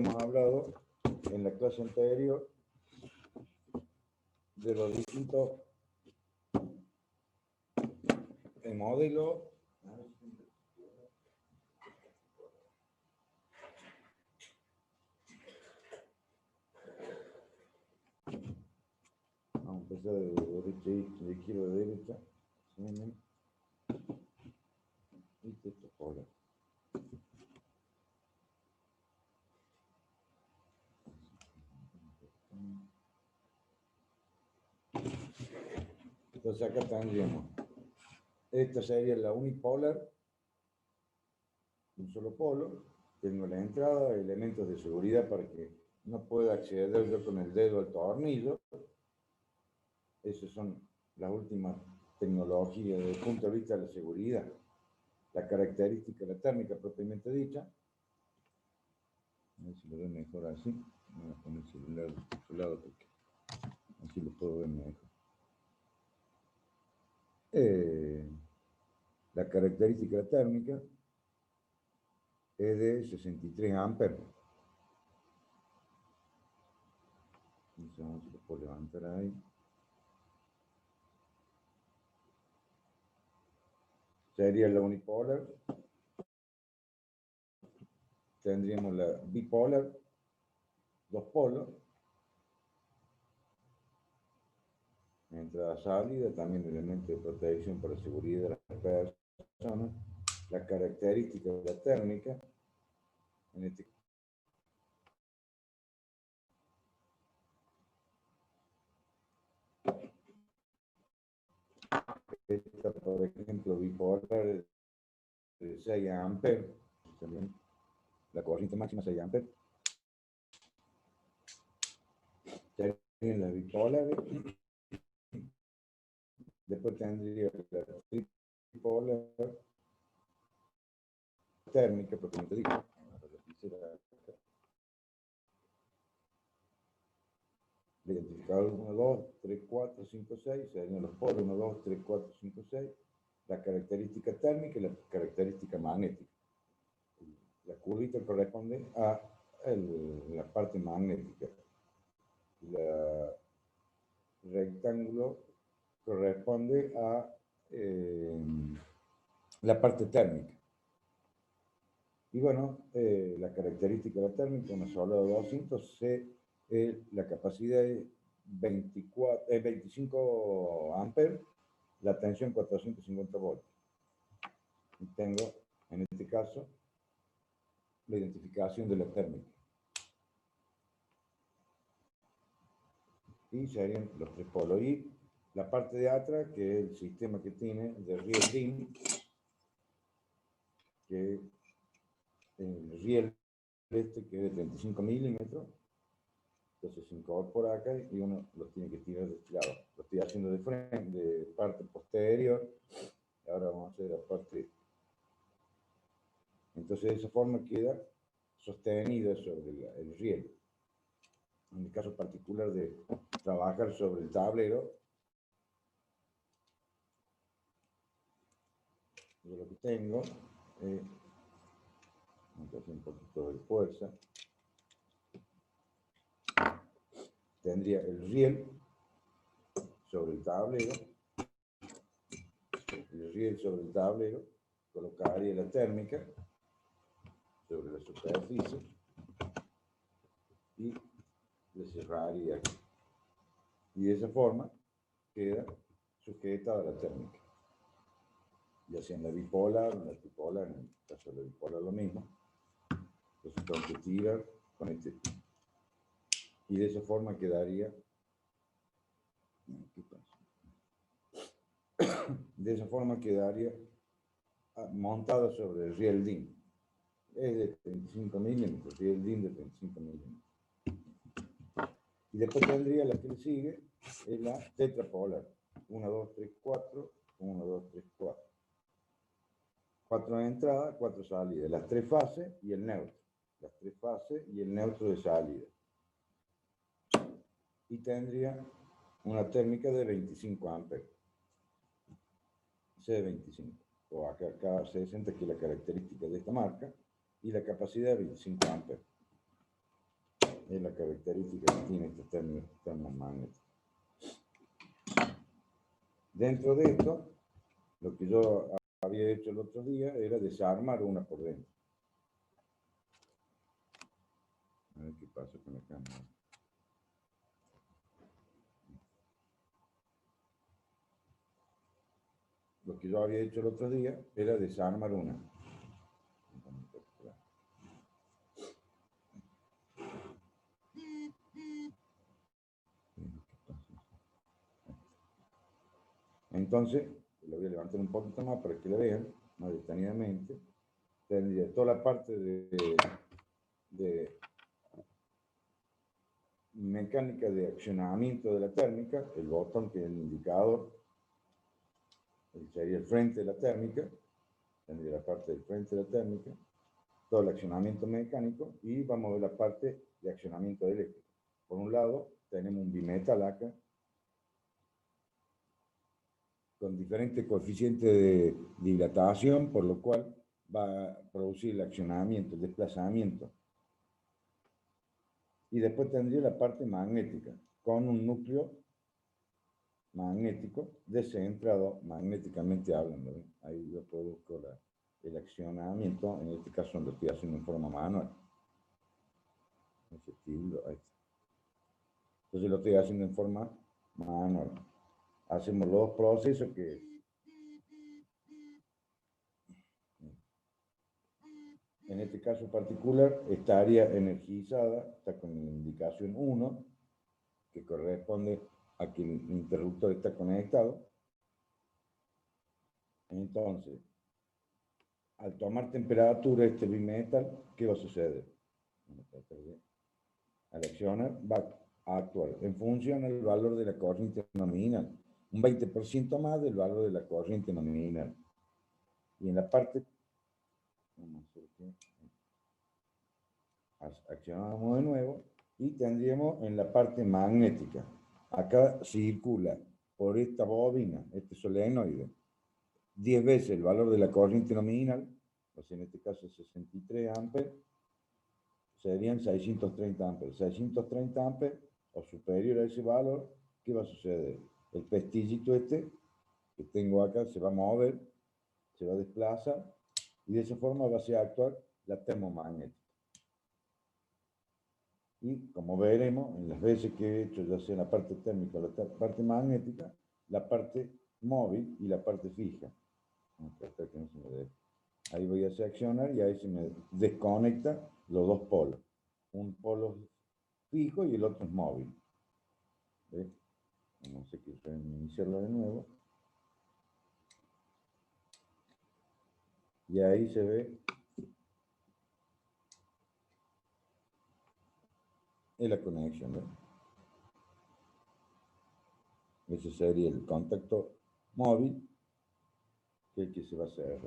hemos hablado en la clase anterior de los distintos modelos vamos a empezar de derecha de izquierda a derecha y texto polar. Entonces acá tendríamos, esta sería la unipolar, un solo polo, tengo la entrada, elementos de seguridad para que no pueda acceder yo con el dedo al tornillo. Esas son las últimas tecnologías desde el punto de vista de la seguridad. La característica de la térmica propiamente dicha. A ver si lo veo mejor así. Voy a poner el celular de su lado porque así lo puedo ver mejor. La característica térmica es de 63 amperes. Entonces vamos a ver si lo puedo levantar ahí. Sería la unipolar. Tendríamos la bipolar, dos polos. Entrada salida, también elementos de protección para la seguridad de las personas. La característica de la térmica, en este esta, por ejemplo, bipolar de 6 amperes, también la corriente máxima 6 amperes. Serían las bipolares. Después tendría la tripolar térmica, propiamente dicho. Identificador 1, 2, 3, 4, 5, 6, serían los polos 1, 2, 3, 4, 5, 6. La característica térmica y la característica magnética. La curvita corresponde a la parte magnética. El rectángulo corresponde a la parte térmica. Y bueno, la característica de la térmica, una sola de 200, la capacidad es 25 amperes, la tensión 450 voltios. Y tengo, en este caso, la identificación de la térmica. Y serían los tres polos. Y la parte de atrás, que es el sistema que tiene de riel DIN, que el riel que es de 35 milímetros, entonces se incorpora acá y uno lo tiene que tirar de este lado. Lo estoy haciendo de frente, de parte posterior. Ahora vamos a hacer la parte. Entonces de esa forma queda sostenida sobre el riel. En el caso particular de trabajar sobre el tablero, yo lo que tengo es, vamos a hacer un poquito de fuerza, tendría el riel sobre el tablero, colocaría la térmica sobre la superficie y le cerraría aquí. Y de esa forma queda sujeta a la térmica. Ya sea en la bipolar, en la tripolar, en el caso de la bipolar lo mismo. Entonces tengo que tirar con este. Y de esa forma quedaría. ¿Qué pasa? De esa forma quedaría montado sobre el riel DIN. Es de 35 milímetros, riel DIN de 35 milímetros. Y después tendría la que le sigue, es la tetrapolar. 1, 2, 3, 4, 1, 2, 3, 4. 4 entradas, 4 salidas. Las tres fases y el neutro. Las tres fases y el neutro de salida. Y tendría una térmica de 25 amperes. C25. O acá C60, que es la característica de esta marca. Y la capacidad de 25 amperes. Es la característica que tiene este termomagnético. Dentro de esto, lo que yo había hecho el otro día era desarmar una por dentro. A ver qué pasa con la cámara. Lo que yo había hecho el otro día era desarmar una. Entonces, lo voy a levantar un poquito más para que lo vean más detenidamente. Tendría toda la parte de mecánica de accionamiento de la térmica, el botón que es el indicador, sería el frente de la térmica, tendría la parte del frente de la térmica, todo el accionamiento mecánico y vamos a ver la parte de accionamiento eléctrico. Por un lado, tenemos un bimetal acá, con diferentes coeficientes de dilatación, por lo cual va a producir el accionamiento, el desplazamiento. Y después tendría la parte magnética, con un núcleo magnético descentrado magnéticamente hablando. ¿Ven? Ahí yo produzco el accionamiento, en este caso lo estoy haciendo en forma manual. Ese estilo, ahí está. Entonces lo estoy haciendo en forma manual. Hacemos los dos procesos que en este caso particular estaría energizada, está con la indicación 1, que corresponde a que el interruptor está conectado. Entonces, al tomar temperatura este bimetal, ¿qué va a suceder? Al accionar va a actuar en función del valor de la corriente nominal, un 20% más del valor de la corriente nominal. Y en la parte, accionamos de nuevo y tendríamos en la parte magnética. Acá circula por esta bobina, este solenoide, 10 veces el valor de la corriente nominal, o sea, en este caso 63 amperes, serían 630 amperes. 630 amperes o superior a ese valor, ¿qué va a suceder? El pestillito este que tengo acá se va a mover, se va a desplazar y de esa forma va a hacer actuar la termomagnética. Y como veremos, en las veces que he hecho, ya sea en la parte térmica o la parte magnética, la parte móvil y la parte fija. Ahí voy a hacer accionar y ahí se me desconecta los dos polos. Un polo fijo y el otro es móvil. ¿Ves? Vamos a iniciarlo de nuevo. Y ahí se ve la conexión. ¿Ves? Ese sería el contacto móvil, que es el que se va a hacer.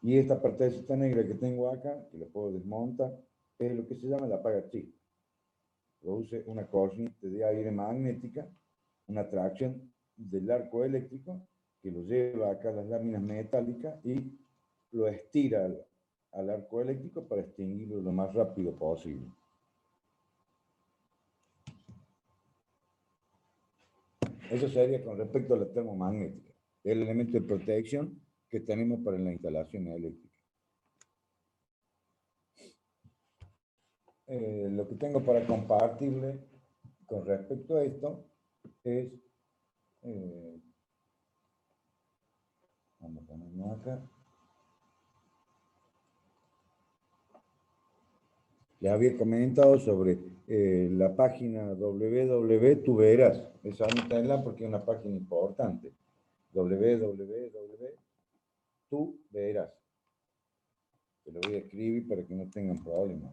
Y esta partecita negra que tengo acá, que la puedo desmontar, es lo que se llama la apaga chispa. Produce una corriente de aire magnética, una atracción del arco eléctrico, que lo lleva acá a las láminas metálicas y lo estira al arco eléctrico para extinguirlo lo más rápido posible. Eso sería con respecto a la termomagnética, el elemento de protección que tenemos para la instalación eléctrica. Lo que tengo para compartirle con respecto a esto es, vamos a ponerlo acá. Les había comentado sobre la página www.tuverás. Esa anótenla porque es una página importante. www.tuverás. Se lo voy a escribir para que no tengan problemas.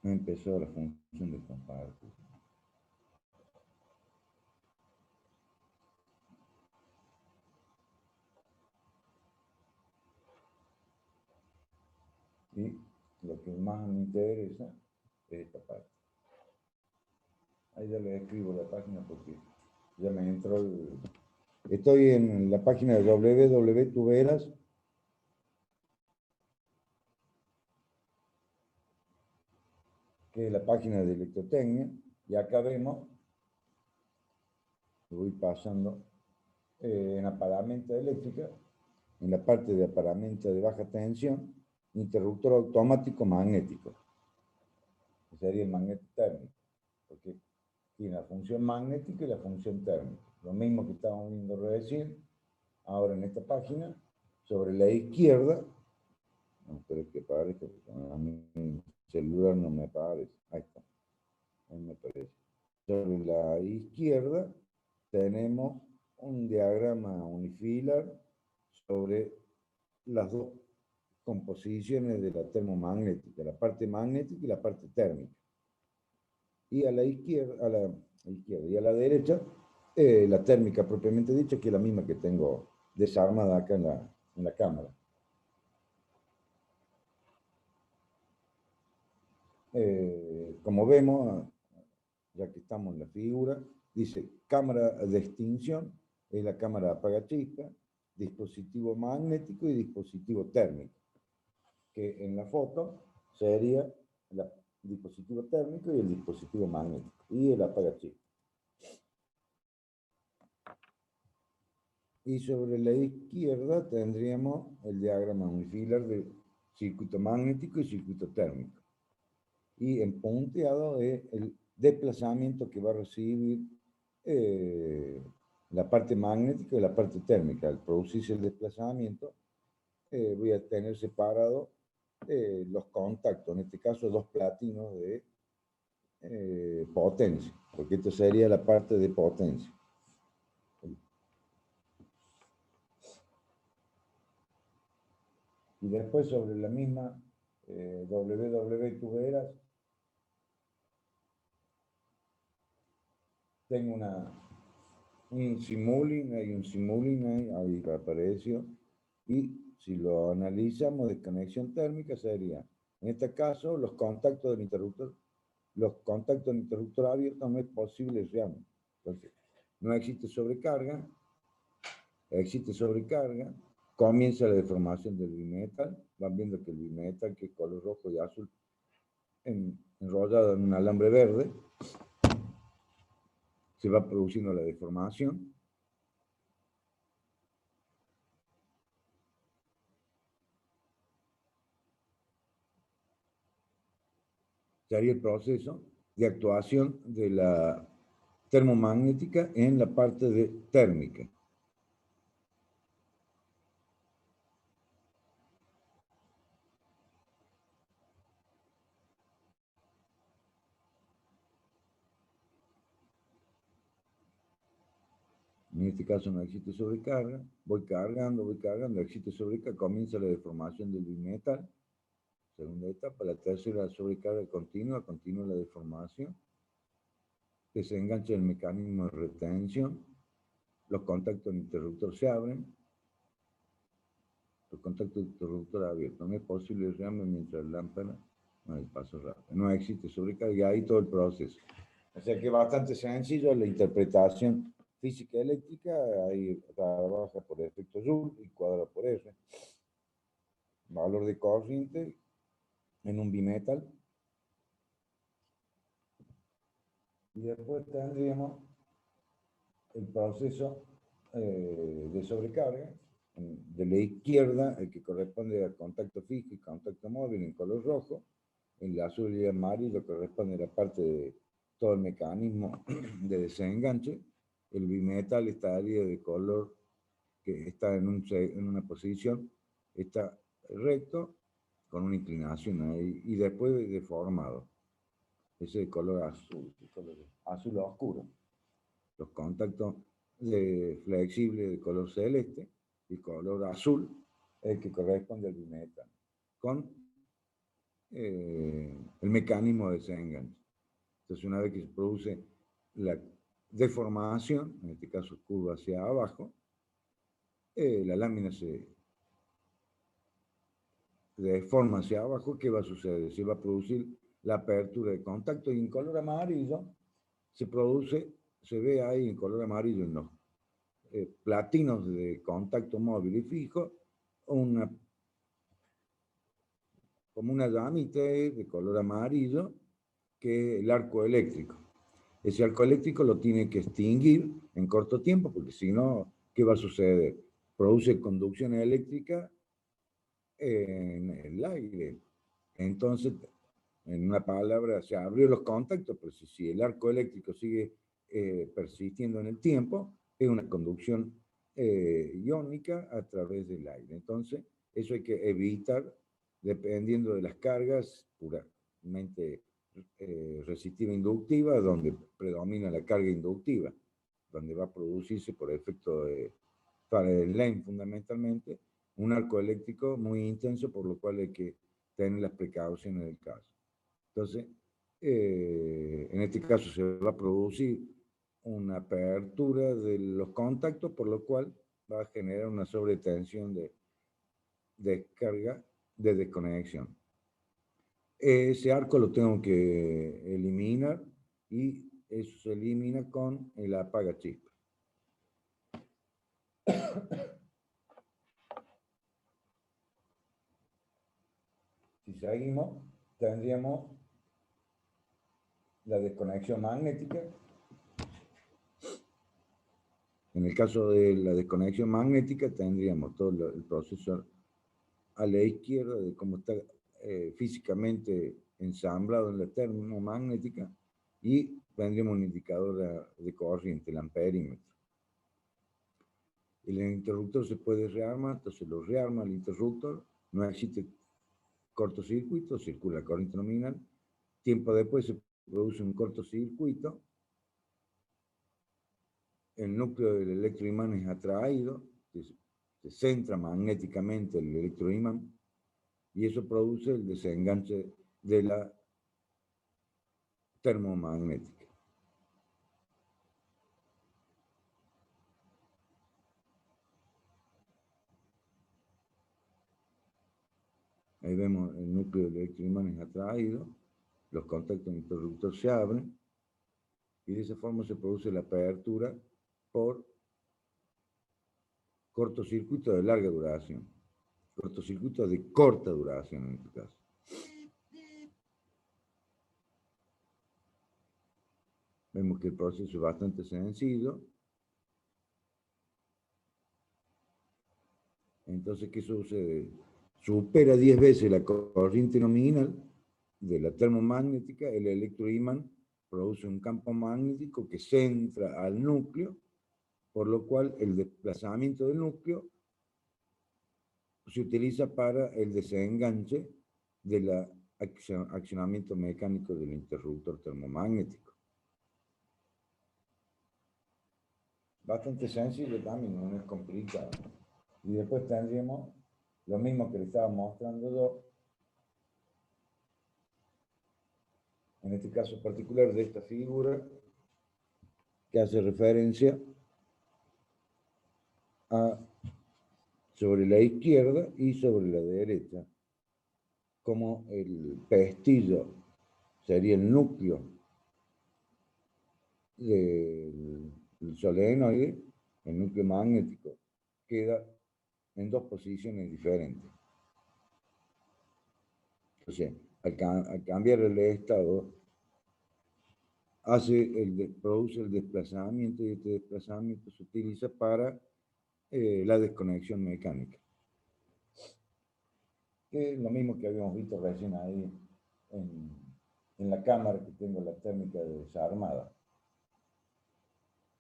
Empezó la función de compartir. Y lo que más me interesa es esta parte. Ahí ya le escribo la página porque ya me entró el... Estoy en la página de www.tuberas, que es la página de electrotecnia, y acá vemos, lo voy pasando, en aparamenta eléctrica, en la parte de aparamenta de baja tensión, interruptor automático magnético, que sería el magneto térmico, porque tiene la función magnética y la función térmica. Lo mismo que estábamos viendo recién, ahora en esta página, sobre la izquierda, no espero que aparezca, porque a mi celular no me aparece, ahí está, ahí me aparece. Sobre la izquierda tenemos un diagrama unifilar sobre las dos composiciones de la termomagnética, la parte magnética y la parte térmica. Y a la izquierda, y a la derecha, la térmica propiamente dicha, que es la misma que tengo desarmada acá en la cámara. Como vemos, ya que estamos en la figura, dice cámara de extinción, es la cámara apagachispa, dispositivo magnético y dispositivo térmico, que en la foto sería el dispositivo térmico y el dispositivo magnético, y el apagachispa. Y sobre la izquierda tendríamos el diagrama unifilar de circuito magnético y circuito térmico. Y en punteado es el desplazamiento que va a recibir la parte magnética y la parte térmica. Al producirse el desplazamiento, voy a tener separado los contactos, en este caso dos platinos de potencia, porque esto sería la parte de potencia. Y después sobre la misma www.tuberas, tengo un Simulink, hay un Simulink ahí apareció, y si lo analizamos de conexión térmica sería, en este caso, los contactos del interruptor abierto no es posible realmente. Entonces, no existe sobrecarga, comienza la deformación del bimetal, van viendo que el bimetal, que es color rojo y azul, enrollado en un alambre verde, se va produciendo la deformación. Se haría el proceso de actuación de la termomagnética en la parte de térmica. En este caso no existe sobrecarga, voy cargando, existe sobrecarga, comienza la deformación del bimetal, segunda etapa, la tercera sobrecarga continua la deformación, desengancha el mecanismo de retención, los contactos del interruptor se abren, los contactos del interruptor abiertos, no es posible el rearme mientras la lámpara no hay paso rápido, no existe sobrecarga, y ahí todo el proceso. O sea que es bastante sencillo la interpretación física eléctrica, ahí trabaja por efecto Joule y cuadra por R. Valor de corriente en un bimetal. Y después tendríamos el proceso de sobrecarga. De la izquierda, el que corresponde al contacto fijo y contacto móvil en color rojo. El azul y el amarillo corresponde a la parte de todo el mecanismo de desenganche. El bimetal estaría de color que está en una posición, está recto, con una inclinación ahí, y después deformado. Ese de color azul, azul oscuro. Los contactos flexibles de color celeste y color azul, el que corresponde al bimetal, con el mecanismo de desenganche. Entonces, una vez que se produce la deformación, en este caso curva hacia abajo, la lámina de forma hacia abajo, ¿qué va a suceder? Se va a producir la apertura de contacto y en color amarillo se produce, se ve ahí en color amarillo en los platinos de contacto móvil y fijo, como una llamita de color amarillo, que es el arco eléctrico. Ese arco eléctrico lo tiene que extinguir en corto tiempo, porque si no, ¿qué va a suceder? Produce conducción eléctrica en el aire. Entonces, en una palabra, se abrió los contactos, pero si el arco eléctrico sigue persistiendo en el tiempo, es una conducción iónica a través del aire. Entonces, eso hay que evitar dependiendo de las cargas puramente resistiva inductiva, donde predomina la carga inductiva, donde va a producirse por efecto de Faraday-Lane fundamentalmente, un arco eléctrico muy intenso, por lo cual hay que tener las precauciones del caso. Entonces, en este caso se va a producir una apertura de los contactos, por lo cual va a generar una sobretensión de descarga de desconexión. Ese arco lo tengo que eliminar y eso se elimina con el apaga chispa. Si seguimos, tendríamos la desconexión magnética. En el caso de la desconexión magnética, tendríamos todo el proceso a la izquierda de cómo está físicamente ensamblado en la termomagnética y tendríamos un indicador de corriente, el amperímetro. El interruptor se puede rearmar, entonces lo rearma el interruptor, no existe cortocircuito, circula la corriente nominal. Tiempo después se produce un cortocircuito, el núcleo del electroimán es atraído, se centra magnéticamente el electroimán y eso produce el desenganche de la termomagnética. Ahí vemos el núcleo del electroimán es atraído, los contactos del interruptor se abren y de esa forma se produce la apertura por cortocircuito de larga duración, cortocircuito de corta duración en este caso. Vemos que el proceso es bastante sencillo. Entonces, ¿qué sucede? Supera 10 veces la corriente nominal de la termomagnética, el electroimán produce un campo magnético que centra al núcleo, por lo cual el desplazamiento del núcleo se utiliza para el desenganche del accionamiento mecánico del interruptor termomagnético. Bastante sencillo también, no es complicado. Y después tendríamos lo mismo que le estaba mostrando yo, en este caso particular de esta figura, que hace referencia a sobre la izquierda y sobre la derecha, como el pestillo sería el núcleo del solenoide, el núcleo magnético, queda en dos posiciones diferentes. O sea, al cambiar el estado, produce el desplazamiento y este desplazamiento se utiliza para la desconexión mecánica. Que es lo mismo que habíamos visto recién ahí en la cámara que tengo la térmica desarmada.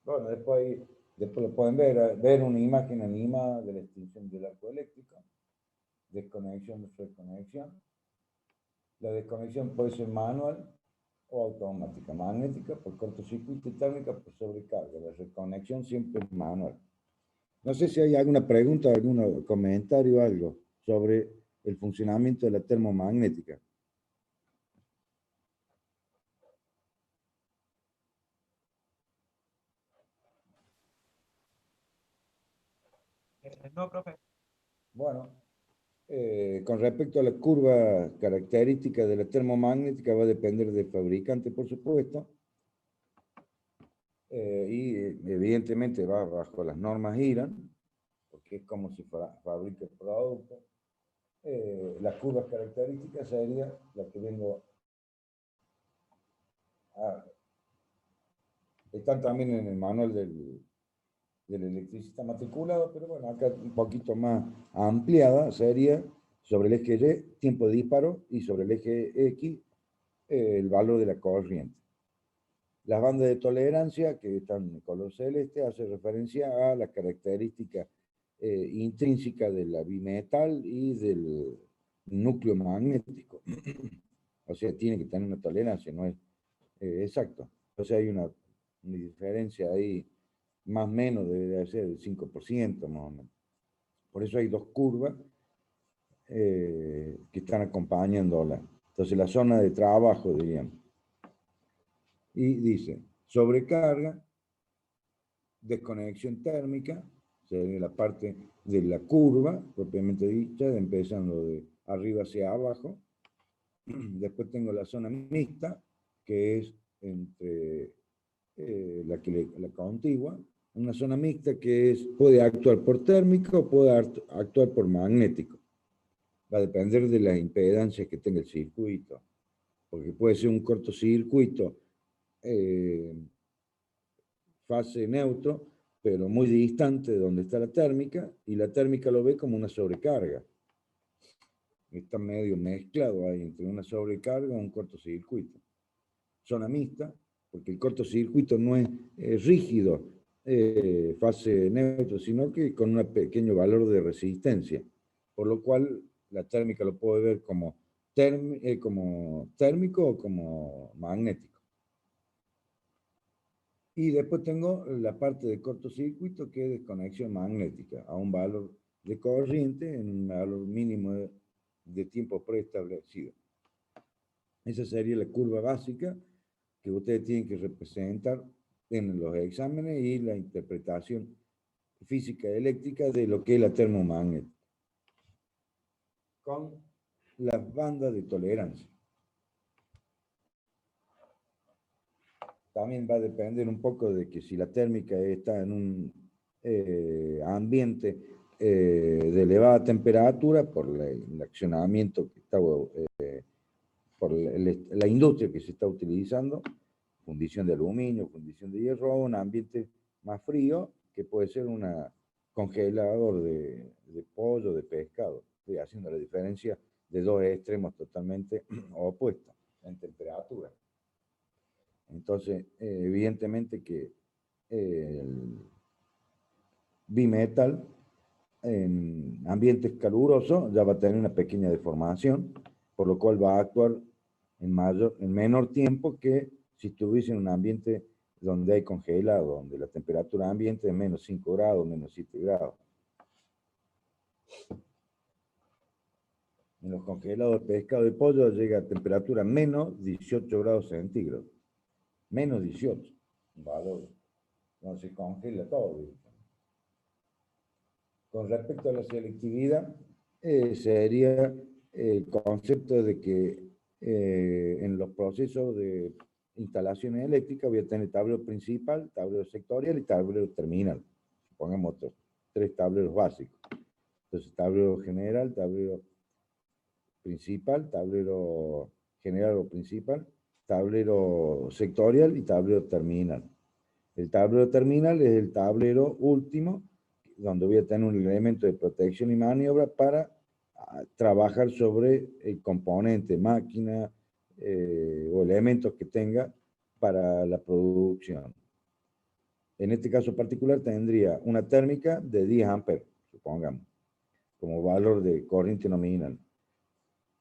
Bueno, después lo pueden ver una imagen animada de la extinción del arco eléctrico, desconexión, reconexión. La desconexión puede ser manual o automática, magnética por cortocircuito y térmica por sobrecarga. La reconexión siempre es manual. No sé si hay alguna pregunta, algún comentario, algo sobre el funcionamiento de la termomagnética. No, profe. Bueno, Con respecto a la curva característica de la termomagnética, va a depender del fabricante, por supuesto, y evidentemente va bajo las normas IRAN, porque es como se fabrica el producto. Las curvas características sería la que vengo a... Están también en el manual del electricista matriculado, pero bueno, acá un poquito más ampliada sería sobre el eje Y, tiempo de disparo, y sobre el eje X, el valor de la corriente. Las bandas de tolerancia, que están en color celeste, hace referencia a la característica intrínseca de la bimetal y del núcleo magnético. O sea, tiene que tener una tolerancia, no es exacto. O sea, hay una diferencia ahí, más o menos debe ser del 5%, más o menos. Por eso hay dos curvas que están acompañándola. Entonces, la zona de trabajo, diríamos. Y dice, sobrecarga, desconexión térmica, sería la parte de la curva, propiamente dicha, empezando de arriba hacia abajo. Después tengo la zona mixta, que es entre la contigua. Una zona mixta que puede actuar por térmico o puede actuar por magnético. Va a depender de las impedancias que tenga el circuito. Porque puede ser un cortocircuito fase neutro, pero muy distante de donde está la térmica, y la térmica lo ve como una sobrecarga. Está medio mezclado ahí entre una sobrecarga y un cortocircuito. Zona mixta, porque el cortocircuito no es rígido, fase neutro, sino que con un pequeño valor de resistencia, por lo cual la térmica lo puede ver como térmico o como magnético. Y después tengo la parte de cortocircuito, que es desconexión magnética, a un valor de corriente en un valor mínimo de tiempo preestablecido. Esa sería la curva básica que ustedes tienen que representar en los exámenes y la interpretación física eléctrica de lo que es la termomagnética, con las bandas de tolerancia. También va a depender un poco de que si la térmica está en un ambiente de elevada temperatura por el accionamiento que está, por la industria que se está utilizando, fundición de aluminio, fundición de hierro, un ambiente más frío, que puede ser un congelador de pollo, de pescado, haciendo la diferencia de dos extremos totalmente opuestos en temperatura. Entonces, evidentemente que el bimetal en ambientes calurosos ya va a tener una pequeña deformación, por lo cual va a actuar en menor tiempo que si estuviese en un ambiente donde hay congelado, donde la temperatura ambiente es menos 5 grados, menos 7 grados. En los congelados de pescado y pollo llega a temperatura menos 18 grados centígrados. Menos 18, valor, no se congela todo. Con respecto a la selectividad, sería el concepto de que en los procesos de instalaciones eléctricas voy a tener tablero principal, tablero sectorial y tablero terminal. Pongamos tres tableros básicos. Entonces, tablero general, tablero principal, tablero general o principal, tablero sectorial y tablero terminal. El tablero terminal es el tablero último, donde voy a tener un elemento de protección y maniobra para trabajar sobre el componente, máquina o elementos que tenga para la producción. En este caso particular tendría una térmica de 10 amperes, supongamos, como valor de corriente nominal.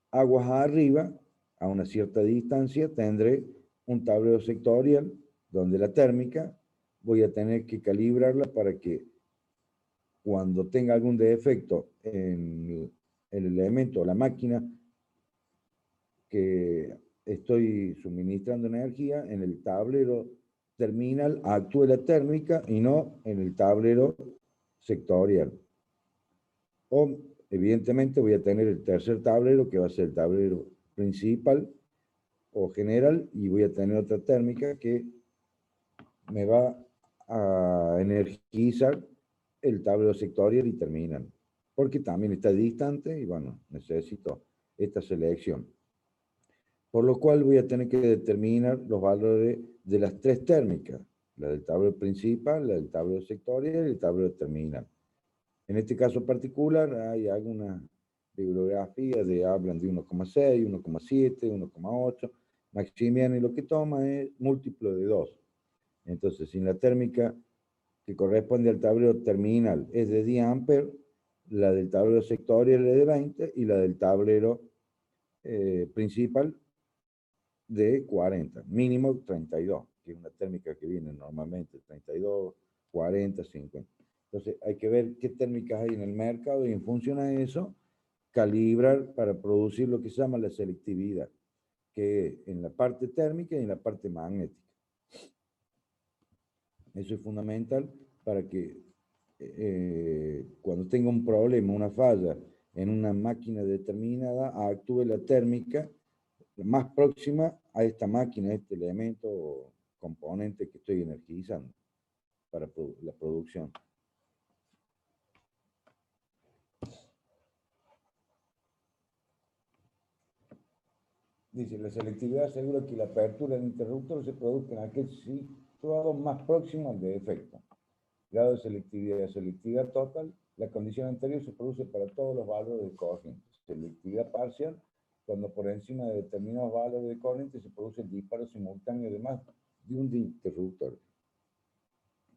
Aguas arriba, a una cierta distancia, tendré un tablero sectorial donde la térmica voy a tener que calibrarla para que cuando tenga algún defecto en el elemento o la máquina que estoy suministrando energía, en el tablero terminal actúe la térmica y no en el tablero sectorial. O Evidentemente voy a tener el tercer tablero, que va a ser el tablero principal o general, y voy a tener otra térmica que me va a energizar el tablero sectorial y terminal, porque también está distante y bueno, necesito esta selección. Por lo cual voy a tener que determinar los valores de las tres térmicas, la del tablero principal, la del tablero sectorial y el tablero terminal. En este caso particular hay algunas bibliografías de hablan de 1,6, 1,7, 1,8. Maximiani lo que toma es múltiplo de 2. Entonces, si la térmica que corresponde al tablero terminal es de 10 amperes, la del tablero sectorial es de 20 y la del tablero principal de 40, mínimo 32, que es una térmica que viene normalmente 32, 40, 50. Entonces hay que ver qué térmicas hay en el mercado y en función a eso calibrar para producir lo que se llama la selectividad, que es en la parte térmica y en la parte magnética. Eso es fundamental para que cuando tenga un problema, una falla en una máquina determinada, actúe la térmica más próxima a esta máquina, a este elemento o componente que estoy energizando para la producción. Dice, la selectividad asegura que la apertura del interruptor se produzca en aquel situado más próximo al de efecto. Grado de selectividad total, la condición anterior se produce para todos los valores de corriente. Selectividad parcial, cuando por encima de determinados valores de corriente se produce el disparo simultáneo de más de un interruptor.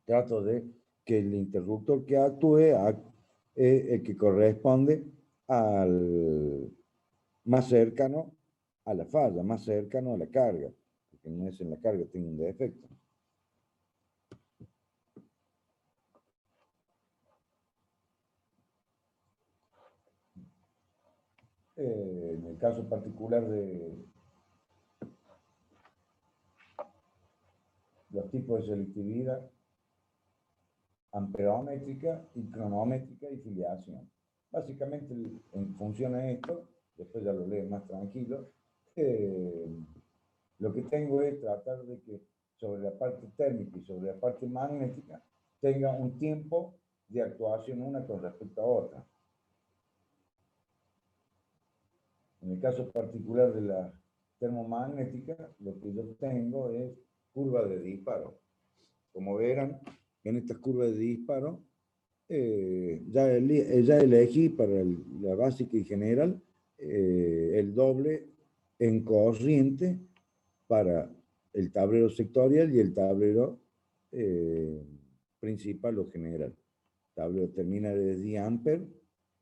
Trato de que el interruptor que actúe es el que corresponde al más cercano a la falla, más cercano a la carga, porque no es en la carga, tiene un defecto. En el caso particular de los tipos de selectividad, amperométrica y cronométrica y filiación. Básicamente, en función a esto, después ya lo leo más tranquilo, lo que tengo es tratar de que sobre la parte térmica y sobre la parte magnética tenga un tiempo de actuación una con respecto a otra. En el caso particular de la termomagnética, lo que yo tengo es curva de disparo. Como verán, en estas curvas de disparo, ya elegí para la básica y general el doble en corriente para el tablero sectorial y el tablero principal o general. El tablero terminal de 10 amperes,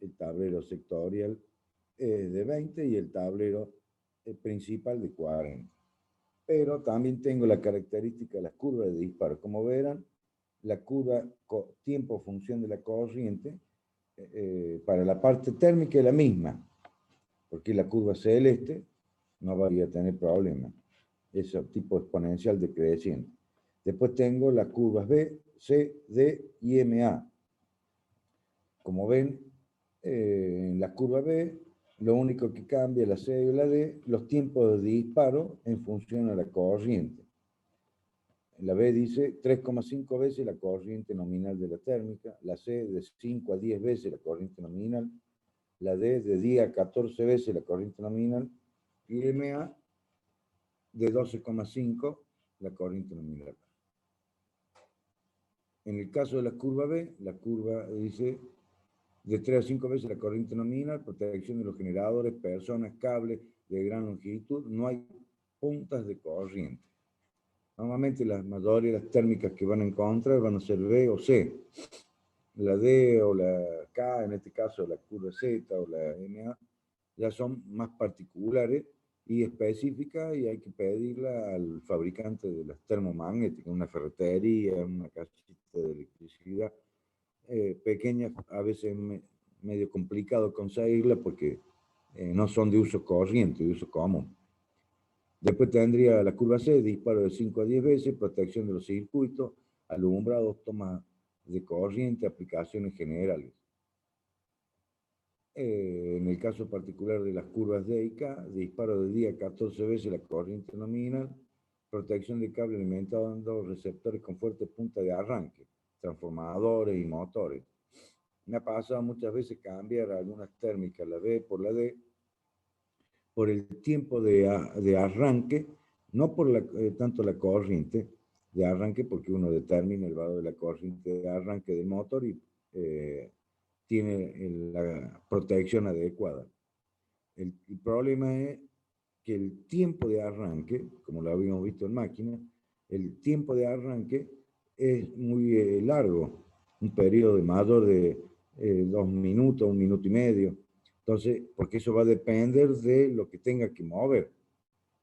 el tablero sectorial de 20 y el tablero principal de 40. Pero también tengo la característica de las curvas de disparo. Como verán, la curva tiempo-función de la corriente para la parte térmica es la misma, porque la curva celeste no va a tener problema. Es el tipo exponencial decreciente. Después tengo las curvas B, C, D y MA. Como ven, en la curva B, lo único que cambia la C y la D, los tiempos de disparo en función a la corriente. La B dice 3,5 veces la corriente nominal de la térmica, la C de 5 a 10 veces la corriente nominal, la D de 10 a 14 veces la corriente nominal y MA de 12,5 la corriente nominal. En el caso de la curva B, la curva dice de 3 a 5 veces la corriente nominal, protección de los generadores, personas, cables de gran longitud, no hay puntas de corriente. Normalmente las mayoría de las térmicas que van a encontrar van a ser B o C. La D o la K, en este caso la curva Z o la MA, ya son más particulares y específicas y hay que pedirla al fabricante de las termomagnéticas, una ferretería, una casita de electricidad pequeña, a veces medio complicado conseguirla porque no son de uso corriente, de uso común. Después tendría la curva C, disparo de 5 a 10 veces, protección de los circuitos, alumbrados, toma de corriente, aplicaciones generales. En el caso particular de las curvas D y K, disparo de día 14 veces la corriente nominal, protección de cable alimentando receptores con fuerte punta de arranque, transformadores y motores. Me ha pasado muchas veces cambiar algunas térmicas, la B por la D, por el tiempo de arranque, no por tanto la corriente de arranque, porque uno determina el valor de la corriente de arranque del motor y tiene la protección adecuada. El problema es que el tiempo de arranque, como lo habíamos visto en máquina, el tiempo de arranque es muy largo, un periodo de mayor de 2 minutos, 1 minuto y medio. Entonces, porque eso va a depender de lo que tenga que mover.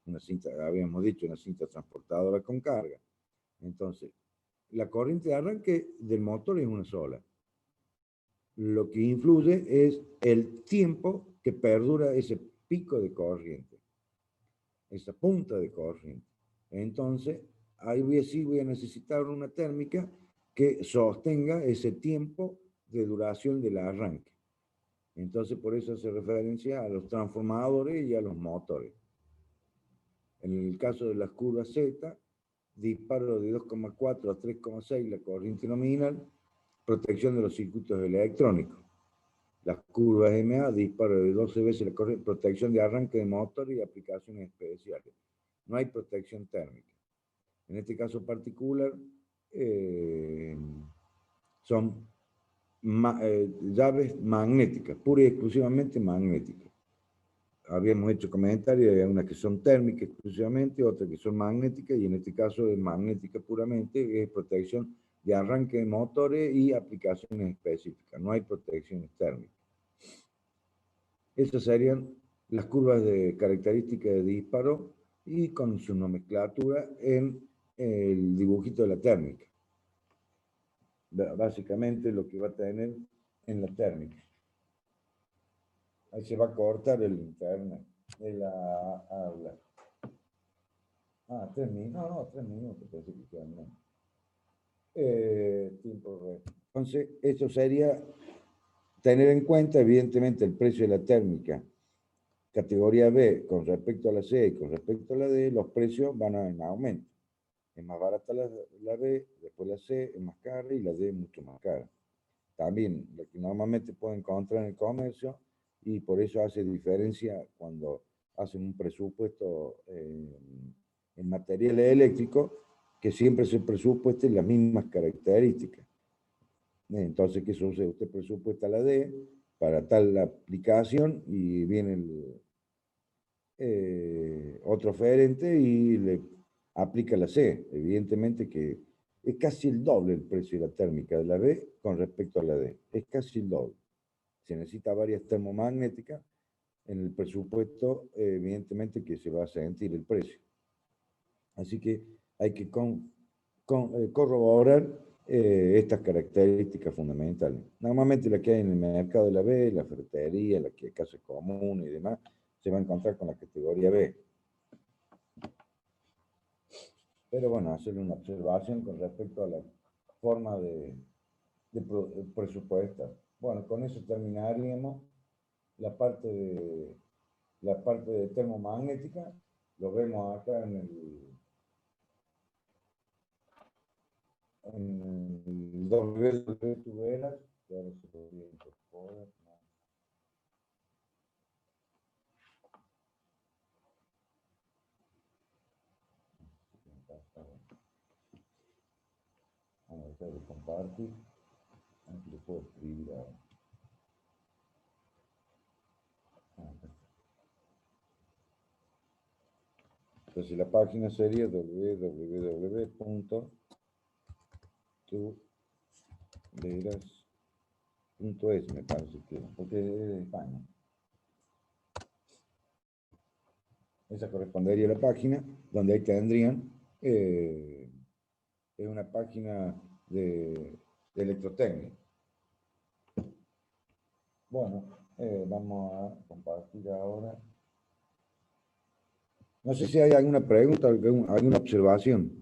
Una cinta, habíamos dicho, una cinta transportadora con carga. Entonces, la corriente de arranque del motor es una sola. Lo que influye es el tiempo que perdura ese pico de corriente, esa punta de corriente. Entonces, ahí sí voy a necesitar una térmica que sostenga ese tiempo de duración del arranque. Entonces, por eso hace referencia a los transformadores y a los motores. En el caso de las curvas Z, disparo de 2,4 a 3,6 la corriente nominal, protección de los circuitos electrónicos. Las curvas MA, disparo de 12 veces la corriente, protección de arranque de motor y aplicaciones especiales. No hay protección térmica. En este caso particular, son llaves magnéticas, pura y exclusivamente magnéticas. Habíamos hecho comentarios, hay unas que son térmicas exclusivamente, otras que son magnéticas, y en este caso es magnética puramente, es protección de arranque de motores y aplicaciones específicas, no hay protecciones térmicas. Esas serían las curvas de características de disparo y con su nomenclatura en el dibujito de la térmica. Básicamente lo que va a tener en la térmica. Ahí se va a cortar el internet. Habla. 3 minutos. No, 3 minutos, parece que quedan menos. Tiempo real. Entonces, esto sería tener en cuenta, evidentemente, el precio de la térmica. Categoría B con respecto a la C y con respecto a la D, los precios van en aumento. Es más barata la B, después la C es más cara y la D es mucho más cara. También, lo que normalmente pueden encontrar en el comercio, y por eso hace diferencia cuando hacen un presupuesto en materiales eléctricos, que siempre se presupuesten las mismas características. Entonces, ¿qué sucede? Usted presupuesta la D para tal aplicación y viene otro oferente y le aplica la C. Evidentemente que es casi el doble el precio de la térmica de la B con respecto a la D. Es casi el doble. Se necesita varias termomagnéticas. En el presupuesto, evidentemente que se va a sentir el precio. Así que hay que corroborar estas características fundamentales. Normalmente la que hay en el mercado de la B, la ferretería, la que hay casas comunes y demás, se va a encontrar con la categoría B. Pero bueno, hacer una observación con respecto a la forma de presupuestar. Bueno, con eso terminaríamos la parte de termomagnética. Lo vemos acá en el WWTuberas, que ahora se podría incorporar. Vamos a dejar de compartir. Aquí lo puedo escribir ahora. Entonces la página sería www.tuberas.es, me parece que, porque es de España. Esa correspondería a la página, donde ahí tendrían, es una página de electrotecnia. Bueno, vamos a compartir ahora. No sé si hay alguna pregunta, alguna observación.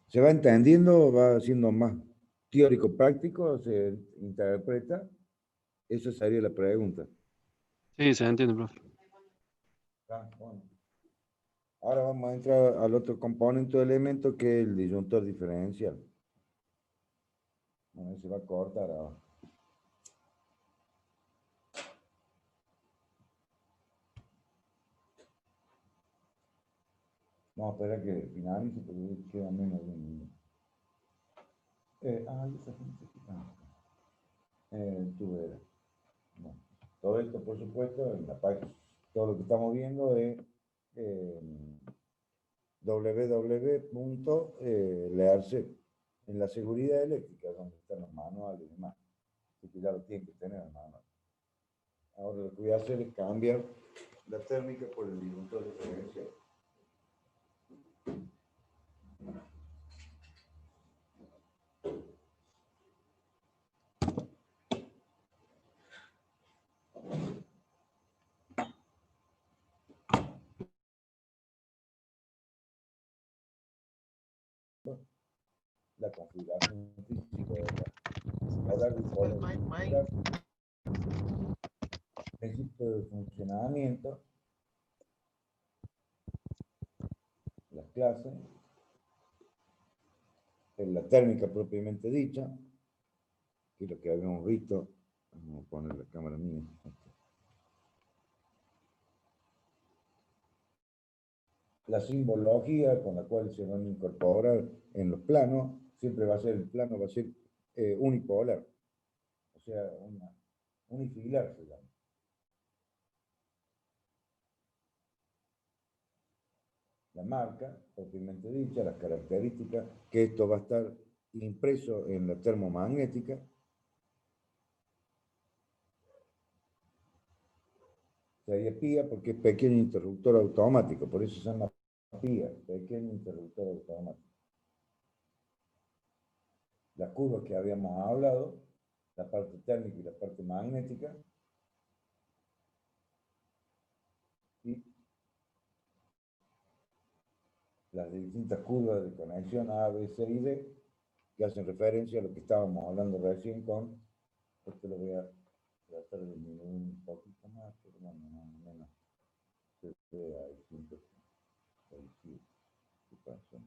¿Se va entendiendo o va siendo más teórico-práctico se interpreta, esa sería la pregunta. Sí, se entiende, profe. Bueno. Ahora vamos a entrar al otro componente o elemento que es el disyuntor diferencial. Bueno, se va a cortar ahora. Vamos a esperar que finalice porque queda menos de un minuto. Esa gente que tú verás. Bueno, todo esto, por supuesto, en la página, todo lo que estamos viendo es www.learse en la seguridad eléctrica, donde están los manuales y demás. Así que ya lo tienen que tener el manual. Ahora lo que voy a hacer es cambiar la térmica por el disyuntor diferencial. La configuración física de la bipolar, principio de funcionamiento, las clases, la térmica propiamente dicha, que es lo que habíamos visto. Vamos a poner la cámara mía. La simbología con la cual se van a incorporar en los planos, siempre va a ser, el plano va a ser unipolar, o sea, unifilar se llama. La marca, propiamente dicha, las características, que esto va a estar impreso en la termomagnética. Sería PIA porque es pequeño interruptor automático, por eso se llama PIA, pequeño interruptor automático. Las curvas que habíamos hablado, la parte térmica y la parte magnética, y las distintas curvas de conexión A, B, C y D, que hacen referencia a lo que estábamos hablando recién con, esto lo voy a tratar de disminuir un poquito más, pero no, menos. Ahí siempre, ahí sí, ¿qué pasó?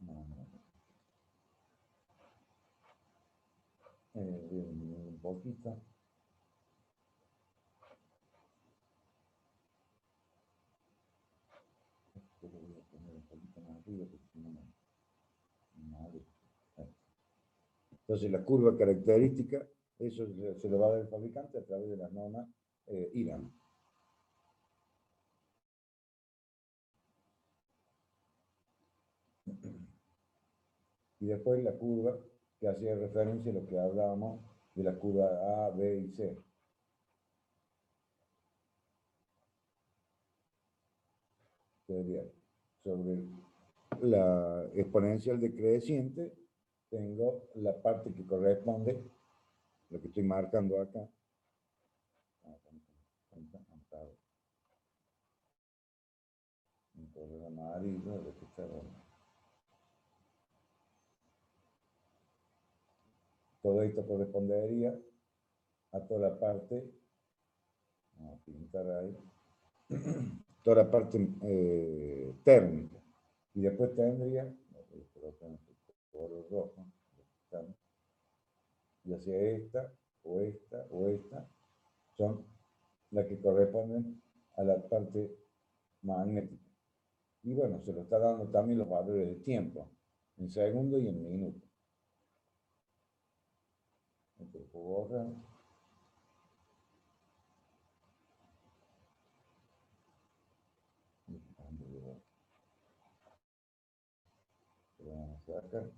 No. Voy a disminuir un poquito. Esto lo voy a poner un poquito más arriba, porque si no me entonces la curva característica, eso se lo va a dar el fabricante a través de las normas IRAM. Y después la curva que hacía referencia a lo que hablábamos de la curva A, B y C. Sería sobre la exponencial decreciente, tengo la parte que corresponde, lo que estoy marcando acá. Un color amarillo, de que está bueno. Todo esto correspondería a toda la parte, vamos a pintar ahí, toda la parte térmica. Y después tendría, color rojo, ya sea esta, o esta, son las que corresponden a la parte magnética. Y bueno, se lo está dando también los valores de tiempo, en segundo y en minuto. Entonces, borra. Vamos a sacar.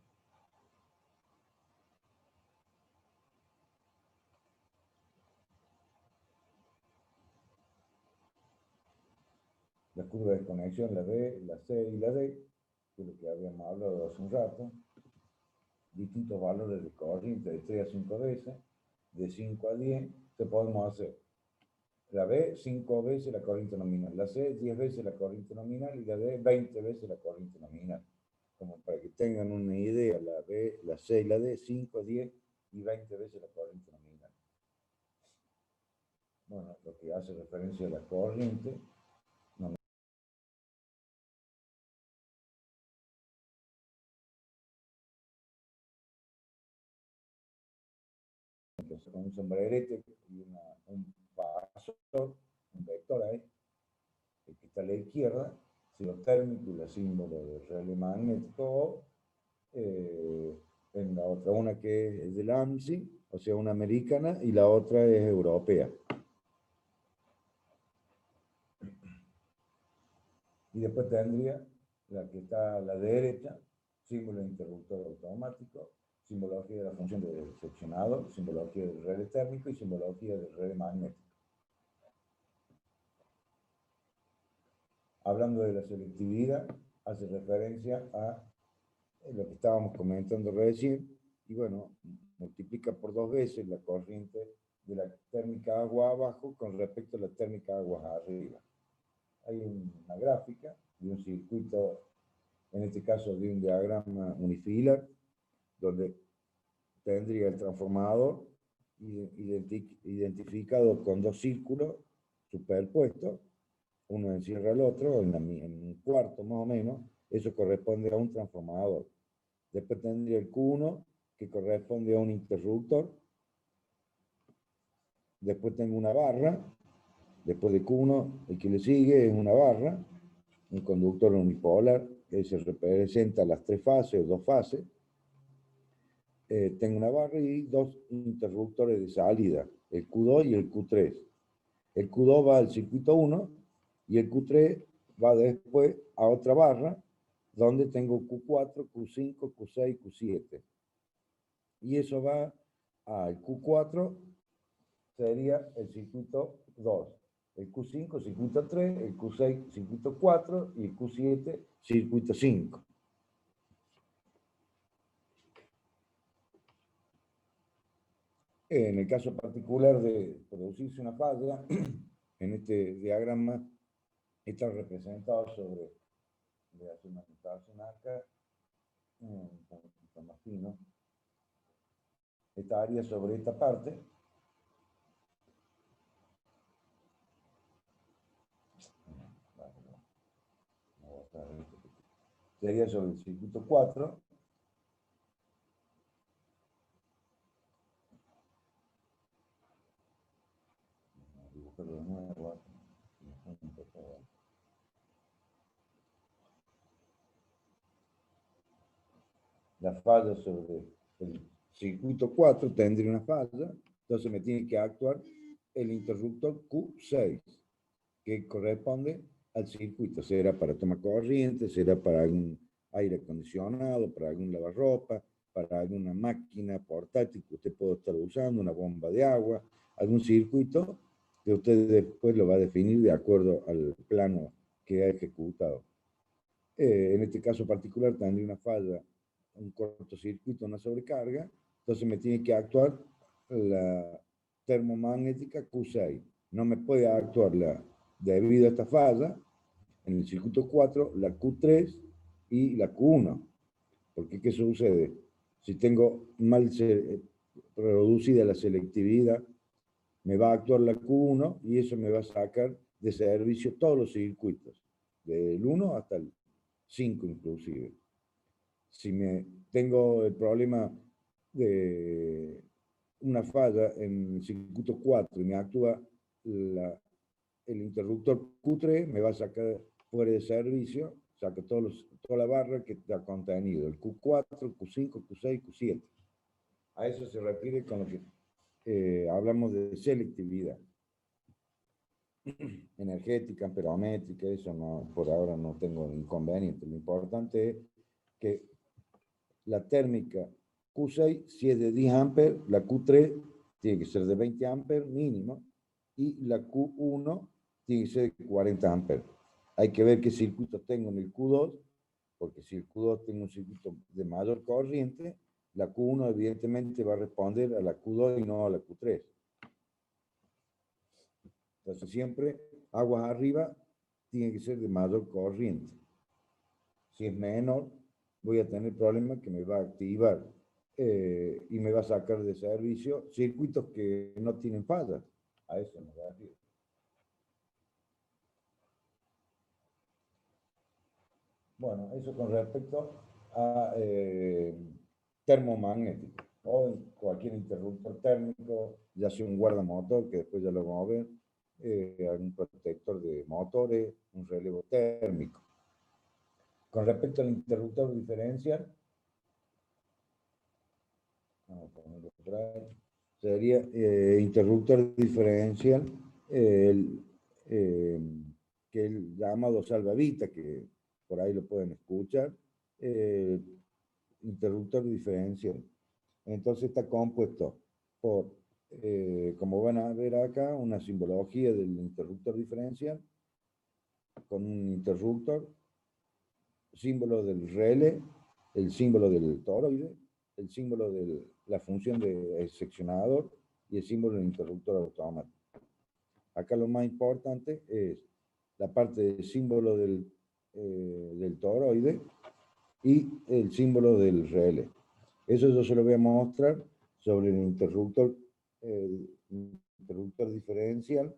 La curva de conexión, la B, la C y la D, que es lo que habíamos hablado hace un rato. Distintos valores de corriente de 3 a 5 veces, de 5 a 10, que podemos hacer La B, 5 veces la corriente nominal. La C, 10 veces la corriente nominal. Y la D, 20 veces la corriente nominal. Como para que tengan una idea, la B, la C y la D, 5, 10 y 20 veces la corriente nominal. Bueno, lo que hace referencia a la corriente nominal. Con un sombrerete y un vaso, un vector ahí, el que está a la izquierda, símbolo térmico y la símbolo de relé magnético, en la otra, una que es del AMSI, o sea, una americana, y la otra es europea. Y después tendría la que está a la derecha, símbolo de interruptor automático, simbología de la función de seccionado, simbología del relé térmico y simbología del relé magnético. Hablando de la selectividad, hace referencia a lo que estábamos comentando recién, y bueno, multiplica por 2 veces la corriente de la térmica agua abajo con respecto a la térmica agua arriba. Hay una gráfica de un circuito, en este caso de un diagrama unifilar, donde tendría el transformador identificado con 2 círculos superpuestos, uno encierra al otro, en un cuarto más o menos, eso corresponde a un transformador. Después tendría el Q1, que corresponde a un interruptor. Después tengo una barra. Después de Q1, el que le sigue es una barra, un conductor unipolar, que se representa las 3 fases o 2 fases. Tengo una barra y 2 interruptores de salida, el Q2 y el Q3. El Q2 va al circuito 1 y el Q3 va después a otra barra, donde tengo Q4, Q5, Q6, Q7. Y eso va al Q4, sería el circuito 2. El Q5, circuito 3, el Q6, circuito 4 y el Q7, circuito 5. En el caso particular de producirse una falla, en este diagrama está representado sobre, voy a hacer una comparación acá, un poquito más fino, esta área sobre esta parte, sería sobre el circuito 4, dibujarlo de nuevo, la falla sobre el circuito 4 tendría una falla, entonces me tiene que actuar el interruptor Q6, que corresponde al circuito, será para tomar corriente, será para algún aire acondicionado, para algún lavarropa, para alguna máquina portátil que usted pueda estar usando, una bomba de agua, algún circuito que usted después lo va a definir de acuerdo al plano que ha ejecutado. En este caso particular tendría una falla, un cortocircuito, una sobrecarga, entonces me tiene que actuar la termomagnética Q6. No me puede actuar debido a esta falla, en el circuito 4, la Q3 y la Q1. Porque ¿qué sucede? Si tengo mal reducida la selectividad, me va a actuar la Q1 y eso me va a sacar de servicio todos los circuitos, del 1 hasta el 5 inclusive. Si tengo el problema de una falla en el circuito 4 y me actúa el interruptor Q3, me va a sacar fuera de servicio, saca toda la barra que está contenido, el Q4, Q5, Q6, Q7. A eso se refiere con lo que hablamos de selectividad energética, amperométrica, eso no, por ahora no tengo inconveniente. Lo importante es que la térmica Q6, si es de 10 amperes, la Q3 tiene que ser de 20 amperes mínimo, y la Q1 tiene que ser de 40 amperes. Hay que ver qué circuito tengo en el Q2, porque si el Q2 tengo un circuito de mayor corriente, la Q1 evidentemente va a responder a la Q2 y no a la Q3. Entonces siempre aguas arriba tiene que ser de mayor corriente. Si es menor, voy a tener problemas que me va a activar y me va a sacar de servicio circuitos que no tienen fallas. A eso me refiero. Bueno, eso con respecto a termomagnético o cualquier interruptor térmico, ya sea un guardamotor, que después ya lo vamos a ver, un protector de motores, un relevo térmico. Con respecto al interruptor diferencial, vamos a ponerlo por ahí, sería interruptor diferencial, que el llamado salvavidas, que por ahí lo pueden escuchar, interruptor diferencial. Entonces está compuesto por, como van a ver acá, una simbología del interruptor diferencial, con un interruptor, símbolo del relé, el símbolo del toroide, el símbolo de la función de seccionador y el símbolo del interruptor automático. Acá lo más importante es la parte del símbolo del toroide y el símbolo del relé. Eso yo se lo voy a mostrar sobre el interruptor diferencial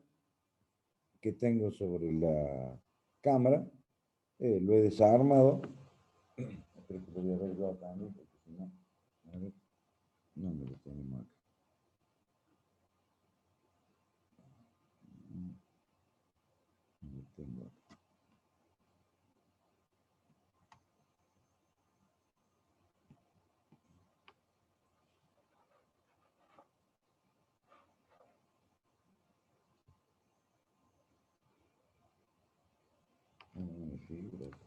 que tengo sobre la cámara. Lo he desarmado. Creo que lo voy a ver yo también, porque si no, no me lo tenemos acá. No lo tengo acá. Sí, gracias.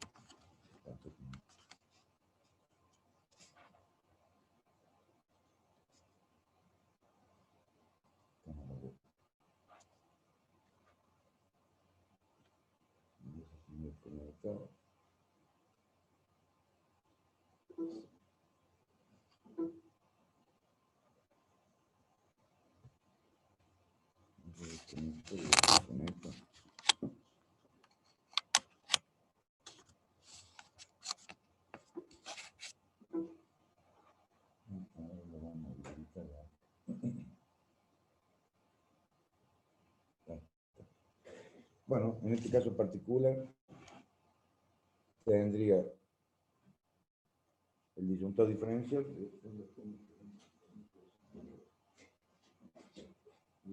Bueno, en este caso particular tendría el disyuntor diferencial.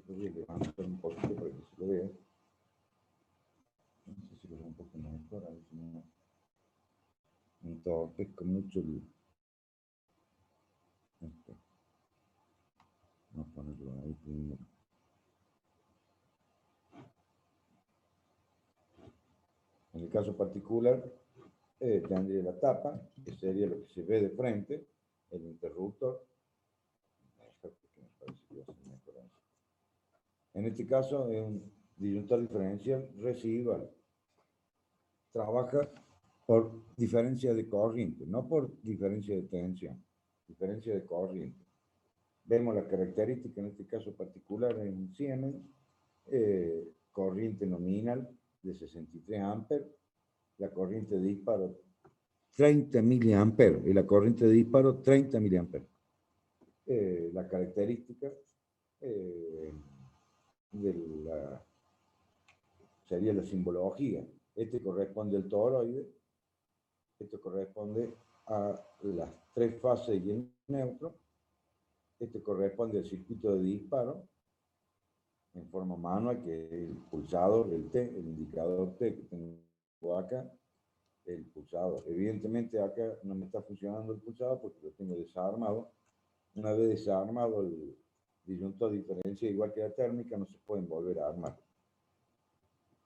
Voy a levantar un poquito para que se lo vea. No sé si lo veo un poco mejor, a ver si no me entorpezco mucho el... Esto. Vamos a ponerlo ahí primero. En el caso particular, tendría la tapa, que sería lo que se ve de frente, el interruptor. En este caso es un disyuntor diferencial residual. Trabaja por diferencia de corriente, no por diferencia de tensión, diferencia de corriente. Vemos las características en este caso particular en Siemens, corriente nominal de 63 amperes, la corriente de disparo 30 miliamperes y la corriente de disparo 30 miliamperes. La característica sería la simbología. Este corresponde al toroide, este corresponde a las tres fases y el neutro, este corresponde al circuito de disparo en forma manual, que es el pulsador, el T, el indicador T que tengo acá, el pulsador. Evidentemente acá no me está funcionando el pulsador porque lo tengo desarmado. Una vez desarmado el disyuntor diferencia, igual que la térmica, no se pueden volver a armar.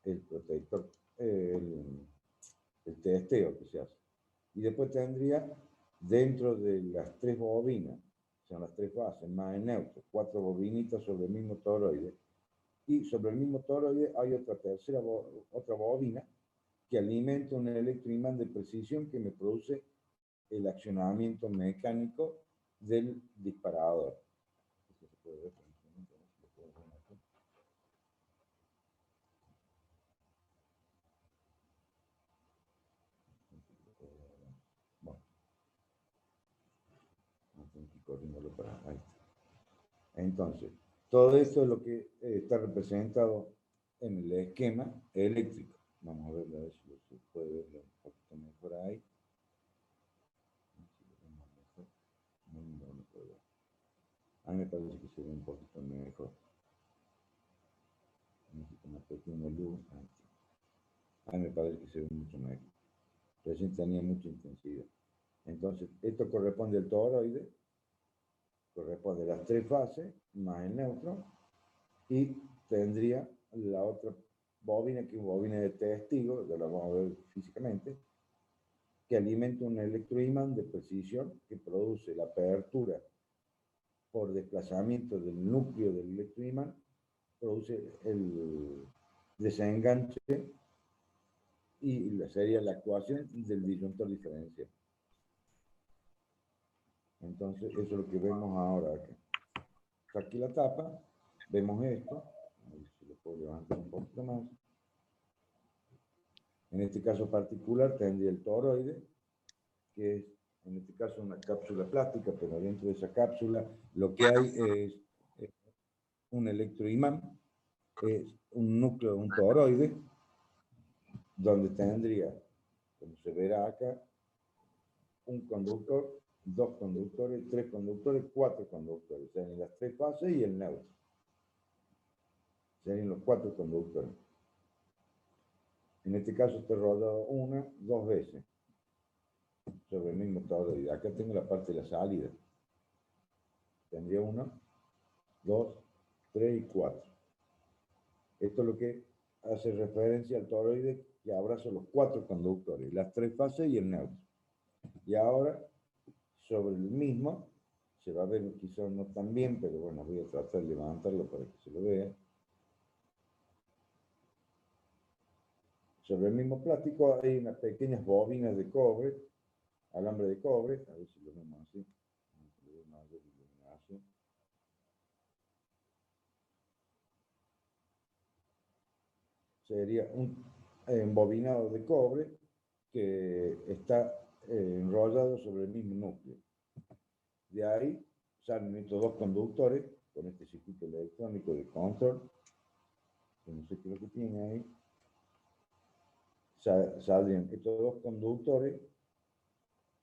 El protector, el testeo que se hace. Y después tendría, dentro de las tres bobinas, son las tres fases, más el neutro, 4 bobinitas sobre el mismo toroide. Y sobre el mismo toroide hay otra bobina que alimenta un electroimán de precisión que me produce el accionamiento mecánico del disparador. Esto se puede ver. tengo que ir corriéndolo para ahí. Entonces, todo esto es lo que está representado en el esquema eléctrico. Vamos a ver si se puede ver un poquito mejor ahí. A mí me parece que se ve un poquito mejor. Necesito una pequeña luz. A mí me parece que se ve mucho mejor. Recién tenía mucha intensidad. Entonces, esto corresponde al toroide, corresponde a las tres fases, más el neutro, y tendría la otra bobina, que es una bobina de testigo, ya la vamos a ver físicamente, que alimenta un electroimán de precisión que produce la apertura por desplazamiento del núcleo del electroimán, produce el desenganche y sería la actuación del disyuntor diferencial. Entonces, eso es lo que vemos ahora acá. Aquí la tapa, vemos esto, a ver si lo puedo levantar un poquito más. En este caso particular tendría el toroide, que es en este caso una cápsula plástica, pero dentro de esa cápsula lo que hay es un electroimán, es un núcleo de un toroide, donde tendría, como se verá acá, un conductor, dos conductores, tres conductores, cuatro conductores, o sea, en las tres fases y el neutro. Serían los cuatro conductores. En este caso está rodado una, dos veces sobre el mismo toroide. Acá tengo la parte de la salida. Tendría uno, dos, tres y cuatro. Esto es lo que hace referencia al toroide que abraza los cuatro conductores, las tres fases y el neutro. Y ahora, sobre el mismo, se va a ver quizás no tan bien, pero bueno, voy a tratar de levantarlo para que se lo vea. Sobre el mismo plástico hay unas pequeñas bobinas de cobre, alambre de cobre, a ver si lo vemos así. Sería un embobinado de cobre que está enrollado sobre el mismo núcleo. De ahí salen estos dos conductores con este circuito electrónico de control, que no sé qué es lo que tiene ahí. Saldrían estos dos conductores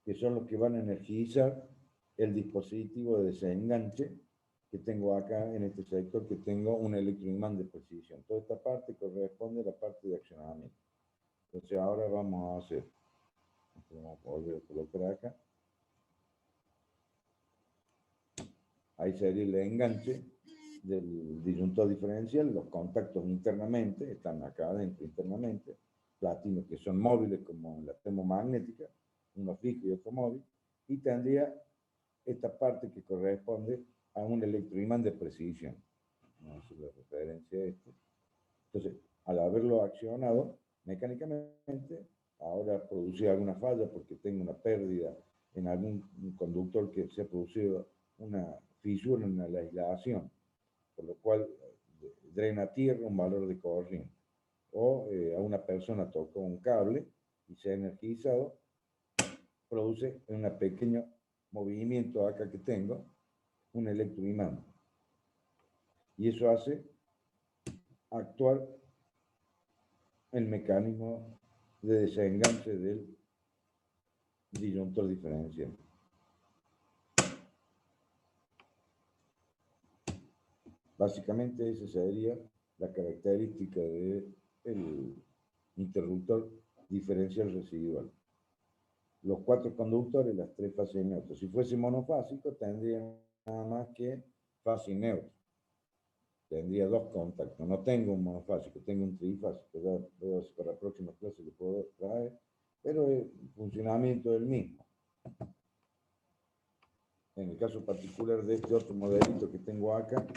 que son los que van a energizar el dispositivo de desenganche que tengo acá en este sector, que tengo un electroimán de precisión. Toda esta parte corresponde a la parte de accionamiento. Entonces ahora vamos a hacer, vamos a volver a colocar acá. Ahí sería el enganche del disyuntor diferencial, los contactos internamente, están acá adentro internamente, platinos que son móviles como la termomagnética, uno fijo y otro móvil, y tendría esta parte que corresponde a un electroimán de precisión. Vamos a hacer la referencia a esto. Entonces, al haberlo accionado mecánicamente, ahora produce alguna falla porque tengo una pérdida en algún conductor que se ha producido una fisura en la aislación, por lo cual drena a tierra un valor de corriente. O a una persona tocó un cable y se ha energizado, produce un pequeño movimiento acá que tengo, un electroimán. Y eso hace actuar el mecanismo de desenganche del disyuntor diferencial. Básicamente esa sería la característica del interruptor diferencial residual. Los cuatro conductores, las tres fases neutras. Si fuese monofásico, tendría nada más que fase neutro. Tendría dos contactos. No tengo un monofásico, tengo un trifásico. Ya veo si para la próxima clase lo puedo traer, pero el funcionamiento es el mismo. En el caso particular de este otro modelito que tengo acá,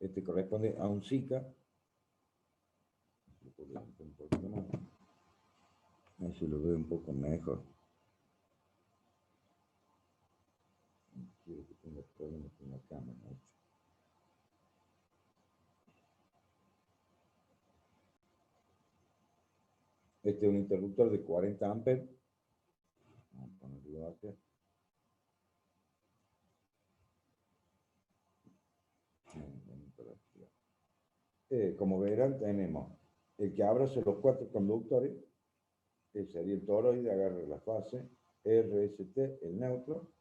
este corresponde a un Zika. A ver si lo veo un poco mejor. Quiero que tenga problemas con la cámara. Este es un interruptor de 40 amperes. Vamos a ponerlo puedo hacer. Como verán, tenemos el que abraza los 4 conductores, que sería el toroide, agarra la fase, RST, el neutro,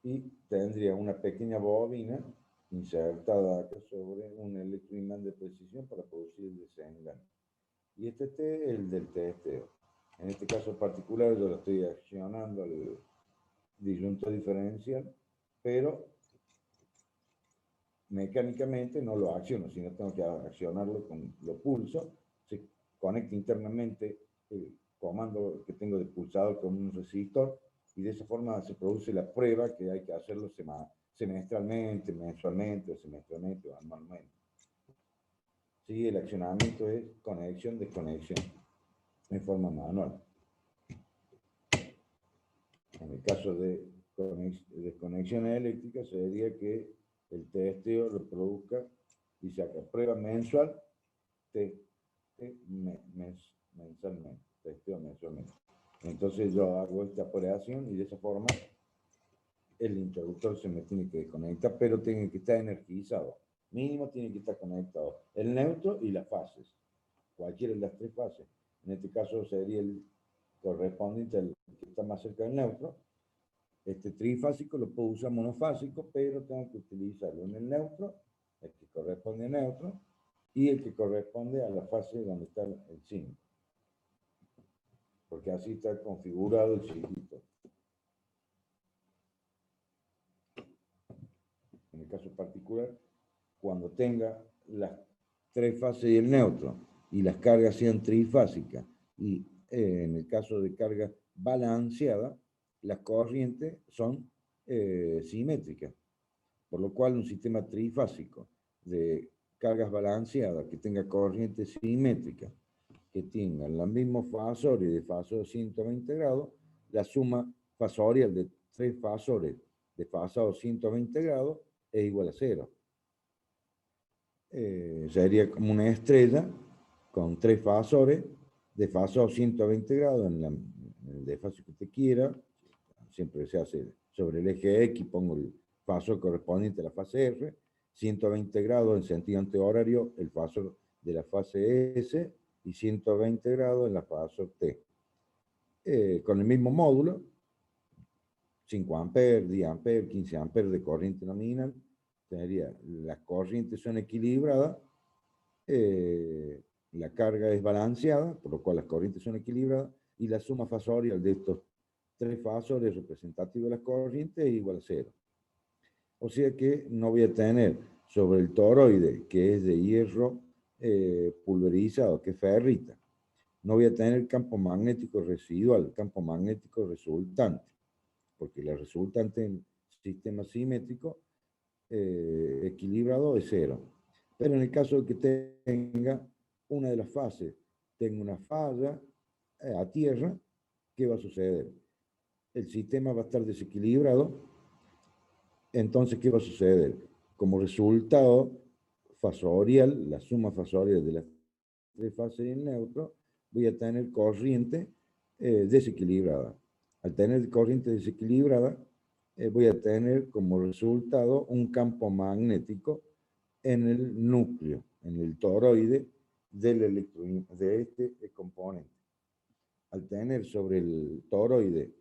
y tendría una pequeña bobina insertada acá sobre un electroimán de precisión para producir el desenganche. Y este T es el del testeo. En este caso particular yo lo estoy accionando al disyuntor diferencial, pero mecánicamente no lo acciono, sino tengo que accionarlo con lo pulso. Se conecta internamente el comando que tengo de pulsado con un resistor y de esa forma se produce la prueba que hay que hacerlo semestralmente, mensualmente o semestralmente o anualmente. Sí, el accionamiento es conexión, desconexión, en forma manual. En el caso de desconexión eléctrica, sería que el testeo lo produzca y saca prueba mensual, mensualmente, testeo mensualmente. Entonces yo hago esta operación y de esa forma el interruptor se me tiene que desconectar, pero tiene que estar energizado. Mínimo tiene que estar conectado el neutro y las fases, cualquiera de las 3 fases. En este caso sería el correspondiente al que está más cerca del neutro. Este trifásico lo puedo usar monofásico, pero tengo que utilizarlo en el neutro, el que corresponde al neutro, y el que corresponde a la fase donde está el 5. Porque así está configurado el circuito. En el caso particular, cuando tenga las 3 fases y el neutro, y las cargas sean trifásicas, y en el caso de carga balanceada, las corrientes son simétricas. Por lo cual, un sistema trifásico de cargas balanceadas que tenga corrientes simétricas, que tengan los mismos fasores de fasor 120 grados, la suma fasorial de 3 fasores de fasor 120 grados es igual a 0. Sería como una estrella con 3 fasores de fasor 120 grados en el desfase que usted quiera. Siempre se hace sobre el eje X, pongo el fasor correspondiente a la fase R, 120 grados en sentido antihorario el fasor de la fase S y 120 grados en la fasor T. Con el mismo módulo, 5 amperes, 10 amperes, 15 amperes de corriente nominal, las corrientes son equilibradas, la carga es balanceada, por lo cual las corrientes son equilibradas, y la suma fasorial de estos 3 fasores representativos de las corrientes es igual a 0. O sea que no voy a tener sobre el toroide, que es de hierro pulverizado, que es ferrita, no voy a tener campo magnético residual, campo magnético resultante, porque la resultante en sistema simétrico equilibrado es 0. Pero en el caso de que tenga una de las fases, tenga una falla a tierra, ¿qué va a suceder? El sistema va a estar desequilibrado. Entonces, ¿qué va a suceder? Como resultado fasorial, la suma fasorial de las 3 fases y el neutro, voy a tener corriente desequilibrada. Al tener corriente desequilibrada, voy a tener como resultado un campo magnético en el núcleo, en el toroide de este componente. Al tener sobre el toroide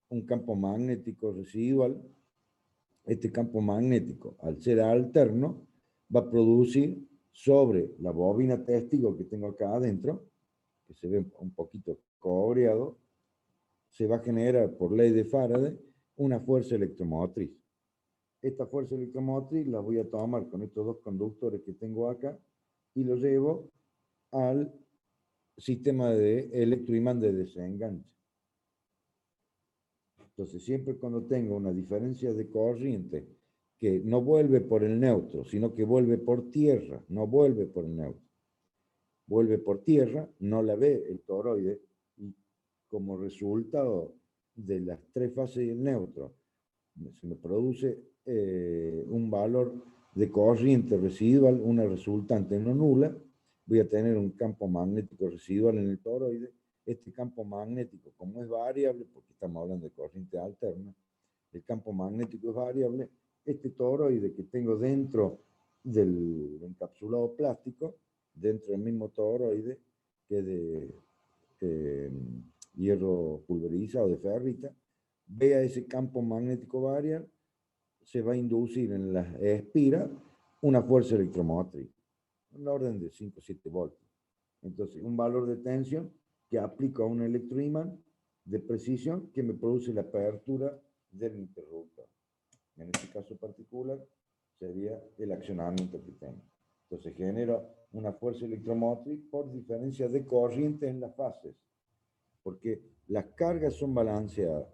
un campo magnético residual, este campo magnético, al ser alterno, va a producir sobre la bobina testigo que tengo acá adentro, que se ve un poquito cobreado, se va a generar por ley de Faraday una fuerza electromotriz. Esta fuerza electromotriz la voy a tomar con estos 2 conductores que tengo acá y los llevo al sistema de electroimán de desenganche. Entonces, siempre cuando tengo una diferencia de corriente que no vuelve por el neutro, sino que vuelve por tierra, no vuelve por el neutro, vuelve por tierra, no la ve el toroide, y como resultado de las 3 fases del neutro, se me produce un valor de corriente residual, una resultante no nula, voy a tener un campo magnético residual en el toroide. este campo magnético, como es variable, porque estamos hablando de corriente alterna, el campo magnético es variable, este toroide que tengo dentro del encapsulado plástico, dentro del mismo toroide, que es de hierro pulverizado, de ferrita, vea ese campo magnético variable, se va a inducir en la espira una fuerza electromotriz, en la orden de 5 o 7 voltios. Entonces, un valor de tensión que aplico a un electroimán de precisión que me produce la apertura del interruptor. En este caso particular, sería el accionamiento que tengo. Entonces, genera una fuerza electromotriz por diferencia de corriente en las fases, porque las cargas son balanceadas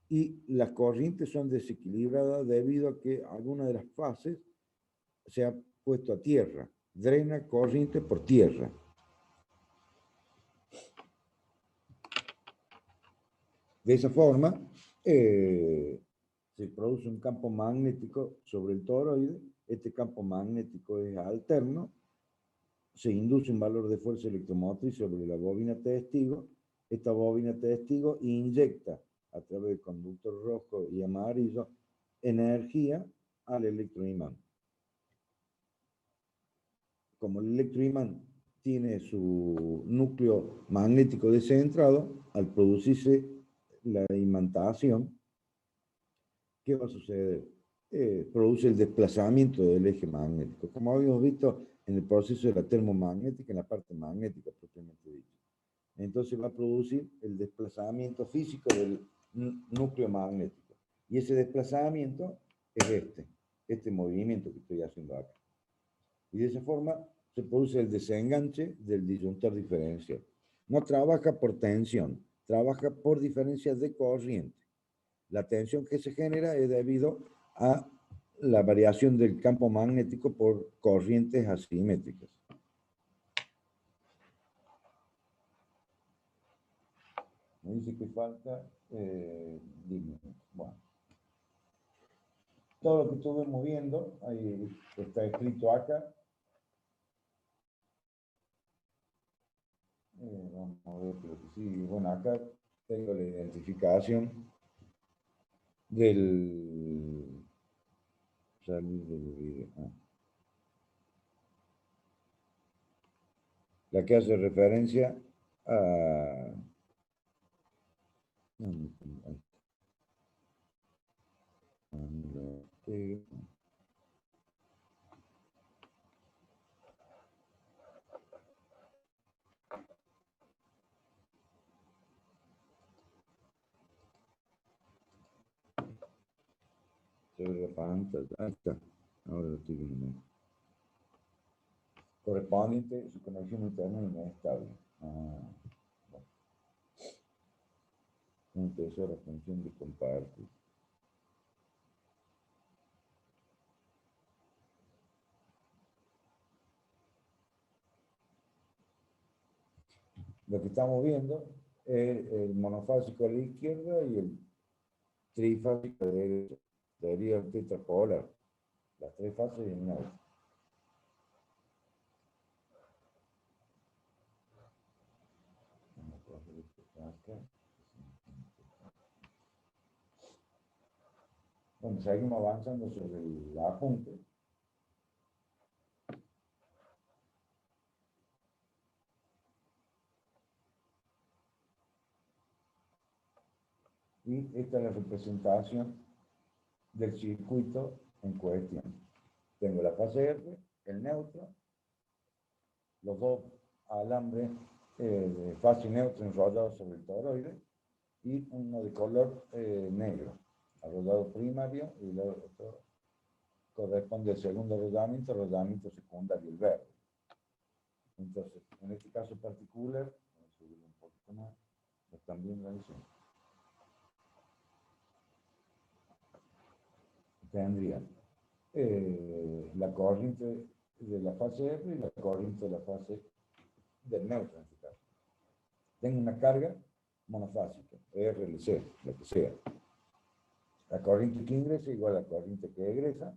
y las corrientes son desequilibradas debido a que alguna de las fases se ha puesto a tierra, drena corriente por tierra. De esa forma, se produce un campo magnético sobre el toroide, este campo magnético es alterno, se induce un valor de fuerza electromotriz sobre la bobina testigo, esta bobina testigo inyecta a través del conductor rojo y amarillo energía al electroimán. Como el electroimán tiene su núcleo magnético descentrado, al producirse la imantación, ¿qué va a suceder? Produce el desplazamiento del eje magnético, como habíamos visto en el proceso de la termomagnética, en la parte magnética propiamente dicha. Entonces va a producir el desplazamiento físico del núcleo magnético. Y ese desplazamiento es este movimiento que estoy haciendo acá. Y de esa forma se produce el desenganche del disyuntor diferencial. No trabaja por tensión, trabaja por diferencias de corriente. La tensión que se genera es debido a la variación del campo magnético por corrientes asimétricas. Me dice que falta, dime, bueno. Todo lo que estuvimos viendo, ahí está escrito acá. Vamos a ver, pero que sí, bueno, acá tengo la identificación del... salir del video. La que hace referencia a... sobre la pantalla. Ahí está. Ahora lo estoy viendo. Correspondiente, su conexión interna inestable. Bueno. Empezó la función de compartir. Lo que estamos viendo es el monofásico a la izquierda y el trifásico a la derecha. Debería ser tetrapolar. Las tres fases en una. Bueno, seguimos avanzando sobre el apunte. Y esta es la representación del circuito en cuestión. Tengo la fase R, el neutro, los dos alambres de fase y neutro enrollados sobre el toroide y uno de color negro, arrollado primario, y el otro corresponde al segundo arrollamiento secundario, el verde. Entonces, en este caso particular, vamos a subir un poquito más, lo están viendo ahí, sí. Tendría la corriente de la fase R y la corriente de la fase del neutro, en este caso. Tengo una carga monofásica, RLC, lo que sea. La corriente que ingresa igual a la corriente que egresa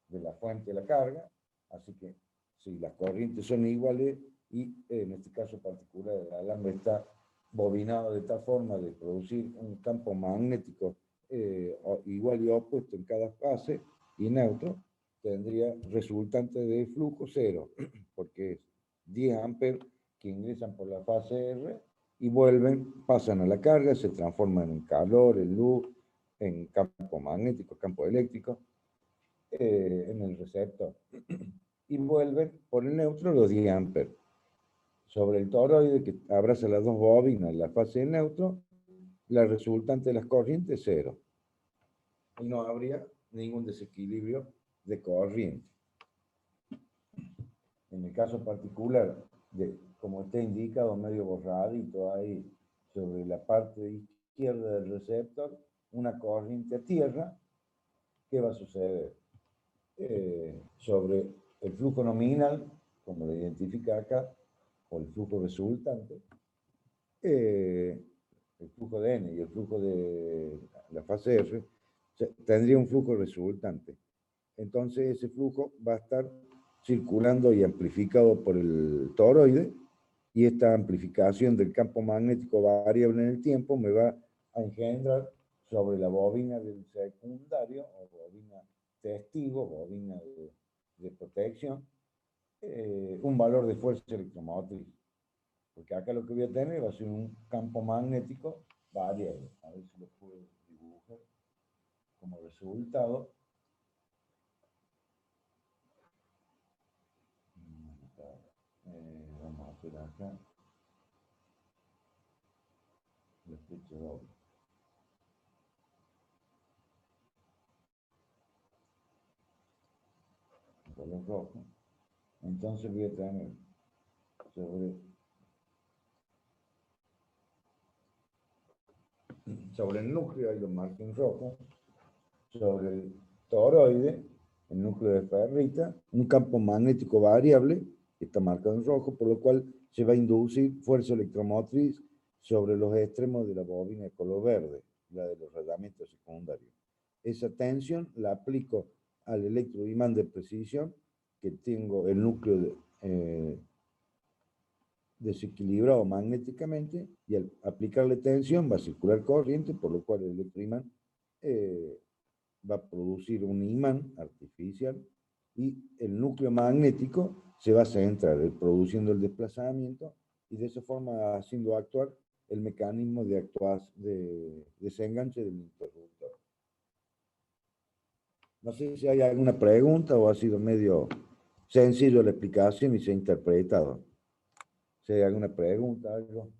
de la fuente de la carga, así que si las corrientes son iguales y en este caso particular el alambre está bobinado de tal forma de producir un campo magnético igual y opuesto en cada fase y neutro, tendría resultante de flujo cero, porque es 10 amperes que ingresan por la fase R y vuelven, pasan a la carga, se transforman en calor, en luz, en campo magnético, campo eléctrico, en el receptor. Y vuelven por el neutro los 10 amperes. Sobre el toroide que abraza las dos bobinas, la fase de neutro, la resultante de las corrientes es cero. Y no habría ningún desequilibrio de corriente. En el caso particular, como está indicado, medio borradito ahí, sobre la parte izquierda del receptor, una corriente a tierra, ¿qué va a suceder? Sobre el flujo nominal, como lo identifica acá, o el flujo resultante, el flujo de N y el flujo de la fase R, tendría un flujo resultante. Entonces ese flujo va a estar circulando y amplificado por el toroide, y esta amplificación del campo magnético variable en el tiempo me va a engendrar sobre la bobina del secundario, o bobina testigo, bobina de protección, un valor de fuerza electromotriz. Porque acá lo que voy a tener va a ser un campo magnético variable. A ver si lo puedo dibujar como resultado. Vamos a hacer acá la flecha doble. El color rojo. Entonces voy a tener sobre el núcleo, ahí lo marco en rojo, sobre el toroide, el núcleo de ferrita, un campo magnético variable, que está marcado en rojo, por lo cual se va a inducir fuerza electromotriz sobre los extremos de la bobina de color verde, la de los rodamientos secundarios. Esa tensión la aplico al electroimán de precisión, que tengo el núcleo desequilibrado magnéticamente, y al aplicarle tensión va a circular corriente, por lo cual el electroimán va a producir un imán artificial, y el núcleo magnético se va a centrar produciendo el desplazamiento, y de esa forma haciendo actuar el mecanismo de desenganche del interruptor. No sé si hay alguna pregunta o ha sido medio sencillo la explicación y se ha interpretado. Si hay alguna pregunta, algo.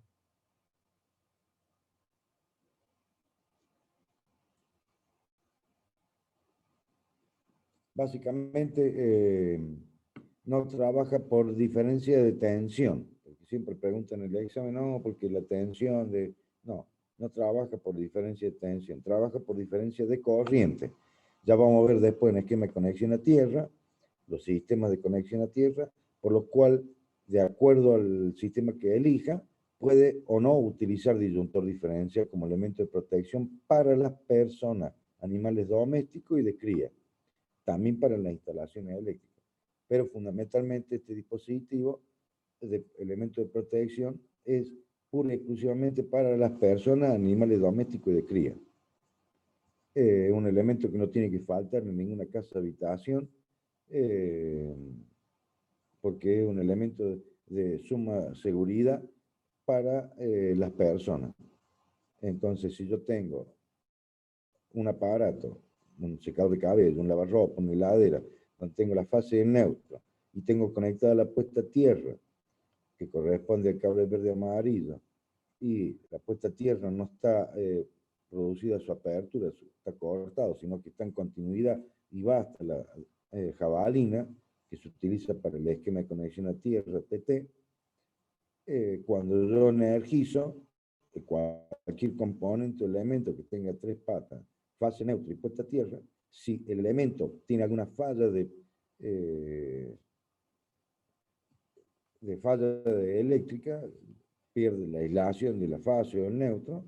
Básicamente no trabaja por diferencia de tensión, porque siempre preguntan en el examen, no, porque la tensión de... No trabaja por diferencia de tensión, trabaja por diferencia de corriente. Ya vamos a ver después en esquema de conexión a tierra, los sistemas de conexión a tierra, por lo cual, de acuerdo al sistema que elija, puede o no utilizar disyuntor diferencial como elemento de protección para las personas, animales domésticos y de cría, también para las instalaciones eléctricas. Pero fundamentalmente este dispositivo de elemento de protección es pura y exclusivamente para las personas, animales domésticos y de cría. Un elemento que no tiene que faltar en ninguna casa habitación, porque es un elemento de suma seguridad para las personas. Entonces, si yo tengo un aparato, un secador de cabello, un lavarropa, una heladera, donde tengo la fase en neutro y tengo conectada la puesta a tierra, que corresponde al cable verde amarillo, y la puesta a tierra no está producida su apertura, está cortado, sino que está en continuidad y va hasta la jabalina, que se utiliza para el esquema de conexión a tierra, TT. Cuando yo energizo, cualquier componente o elemento que tenga tres patas, fase neutra y puesta a tierra, si el elemento tiene alguna falla de falla eléctrica, pierde la aislación de la fase o el neutro,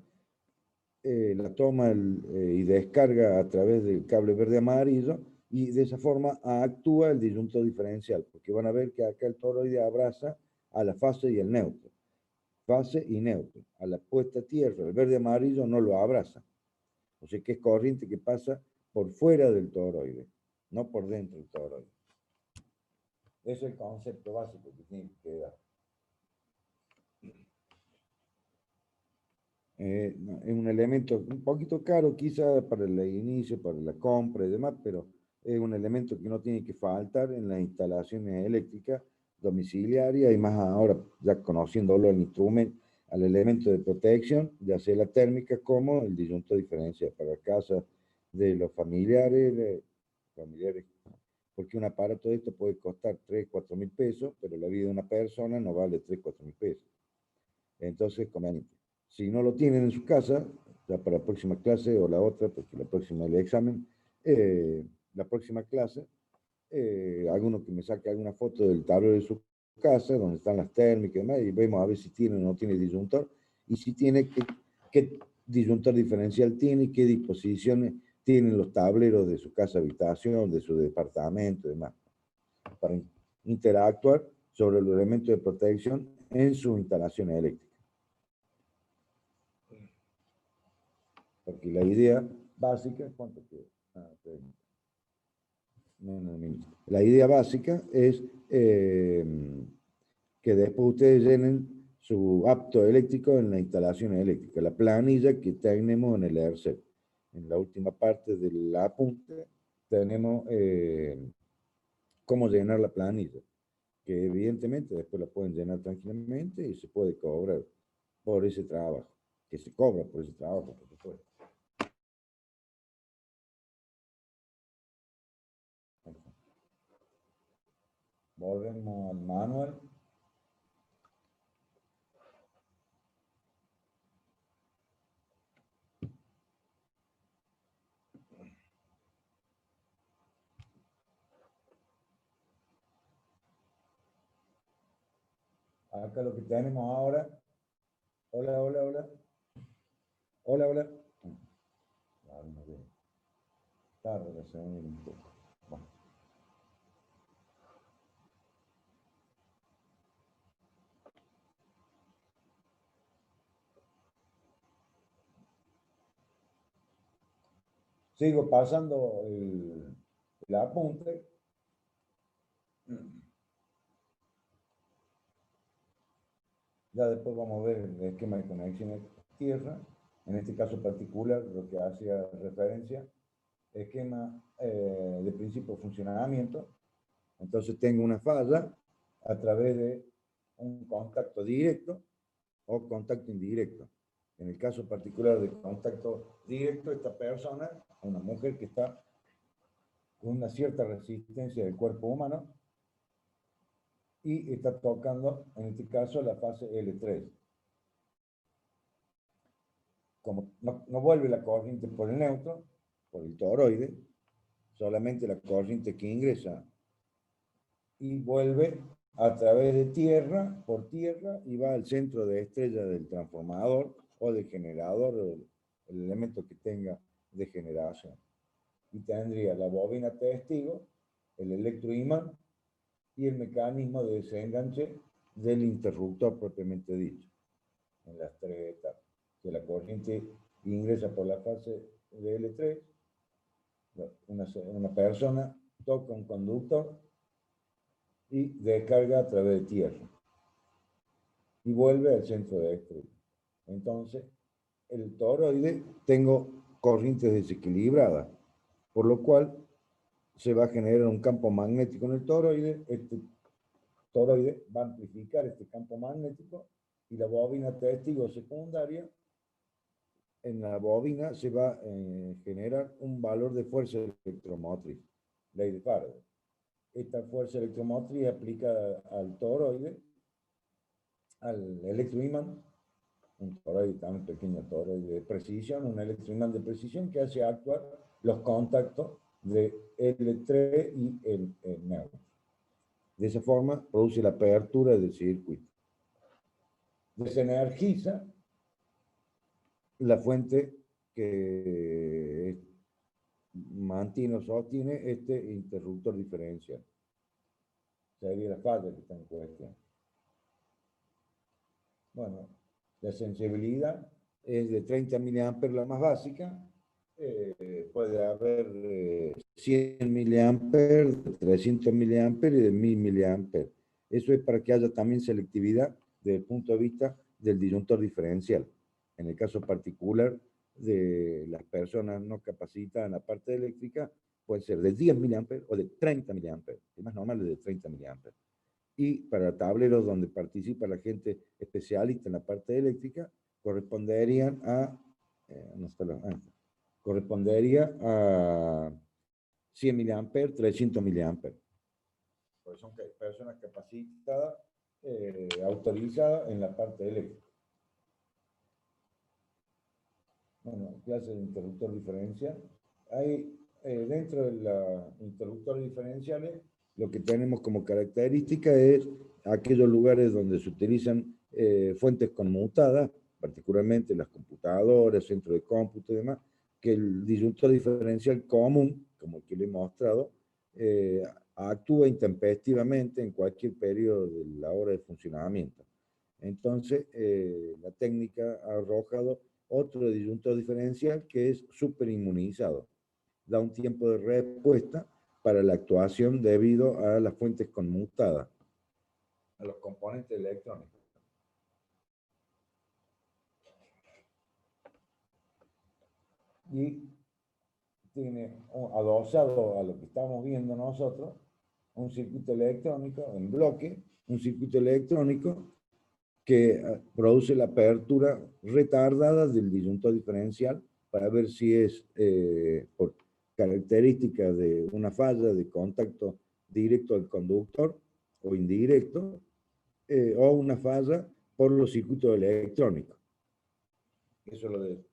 la toma y descarga a través del cable verde amarillo, y de esa forma actúa el disyuntor diferencial, porque van a ver que acá el toroide abraza a la fase y el neutro. fase y neutro. A la puesta a tierra, el verde amarillo no lo abraza. O sea que es corriente que pasa por fuera del toroide, no por dentro del toroide. Ese es el concepto básico que tiene que quedar. No, es un elemento un poquito caro quizá para el inicio, para la compra y demás, pero es un elemento que no tiene que faltar en las instalaciones eléctricas domiciliarias y más ahora, ya conociéndolo el instrumento, al elemento de protección, ya sea la térmica como el disyuntor diferencial para casas de los familiares, porque un aparato de esto puede costar 3, 4 mil pesos, pero la vida de una persona no vale 3, 4 mil pesos. Entonces, conveniente. Si no lo tienen en su casa, ya para la próxima clase o la otra, porque la próxima es el examen, la próxima clase, alguno que me saque alguna foto del tablero de su casa, donde están las térmicas y demás, y vemos a ver si tiene o no tiene disyuntor, y si tiene, qué disyuntor diferencial tiene y qué disposiciones tienen los tableros de su casa habitación, de su departamento y demás, para interactuar sobre los elementos de protección en sus instalaciones eléctricas. Porque la idea básica, ¿cuánto queda? La idea básica es que después ustedes llenen su apto eléctrico en la instalación eléctrica, la planilla que tenemos en el ERCEP. En la última parte del apunte tenemos cómo llenar la planilla, que evidentemente después la pueden llenar tranquilamente y se puede cobrar por ese trabajo, que se cobra por ese trabajo, por supuesto. Volvemos al manual. Acá lo que tenemos ahora. Hola, hola, hola. Hola, hola. Está relacionado un poco. Bueno. Sigo pasando el apunte. Ya después vamos a ver el esquema de conexión de tierra. En este caso particular, lo que hacía referencia, esquema de principio de funcionamiento. Entonces tengo una falla a través de un contacto directo o contacto indirecto. En el caso particular de contacto directo, esta persona, una mujer que está con una cierta resistencia del cuerpo humano y está tocando, en este caso, la fase L3. Como no vuelve la corriente por el neutro, por el toroide, solamente la corriente que ingresa y vuelve a través de tierra, por tierra, y va al centro de estrella del transformador o del generador, el elemento que tenga de generación. Y tendría la bobina testigo, el electroimán y el mecanismo de desenganche del interruptor propiamente dicho, en las tres etapas. Que la corriente ingresa por la fase de L3, una persona toca un conductor y descarga a través de tierra y vuelve al centro de estrella. Entonces, el toroide tengo corrientes desequilibradas, por lo cual se va a generar un campo magnético en el toroide. Este toroide va a amplificar este campo magnético y la bobina testigo secundaria, en la bobina se va a generar un valor de fuerza electromotriz, ley de Faraday. Esta fuerza electromotriz aplica al toroide, al electroimán, un toroide, también pequeño toroide de precisión, un electroimán de precisión que hace actuar los contactos de L3 y el neutro. De esa forma produce la apertura del circuito. Desenergiza la fuente que mantiene o sostiene este interruptor diferencial. Sería la falla que está en cuestión. Bueno, la sensibilidad es de 30 miliamperes la más básica. Puede haber 100 miliamperes, 300 miliamperes y de 1000 miliamperes. Eso es para que haya también selectividad desde el punto de vista del disyuntor diferencial. En el caso particular de las personas no capacitadas en la parte eléctrica, puede ser de 10 miliamperes o de 30 miliamperes. El más normal es de 30 miliamperes. Y para tableros donde participa la gente especialista en la parte eléctrica, corresponderían a, no está correspondería a 100 miliamperes, 300 miliamperes. Porque son personas capacitadas, autorizadas en la parte eléctrica. Bueno, clase de interruptor diferencial. Hay, dentro de los interruptores diferenciales, lo que tenemos como característica es aquellos lugares donde se utilizan fuentes conmutadas, particularmente las computadoras, centros de cómputo y demás, que el disyuntor diferencial común, como el que le he mostrado, actúa intempestivamente en cualquier periodo de la hora de funcionamiento. Entonces, la técnica ha arrojado otro disyuntor diferencial que es superinmunizado. Da un tiempo de respuesta para la actuación debido a las fuentes conmutadas, a los componentes electrónicos. Y tiene adosado a lo que estamos viendo nosotros, un circuito electrónico en bloque, un circuito electrónico que produce la apertura retardada del disyuntor diferencial para ver si es por características de una falla de contacto directo al conductor o indirecto, o una falla por los circuitos electrónicos. Eso es lo de...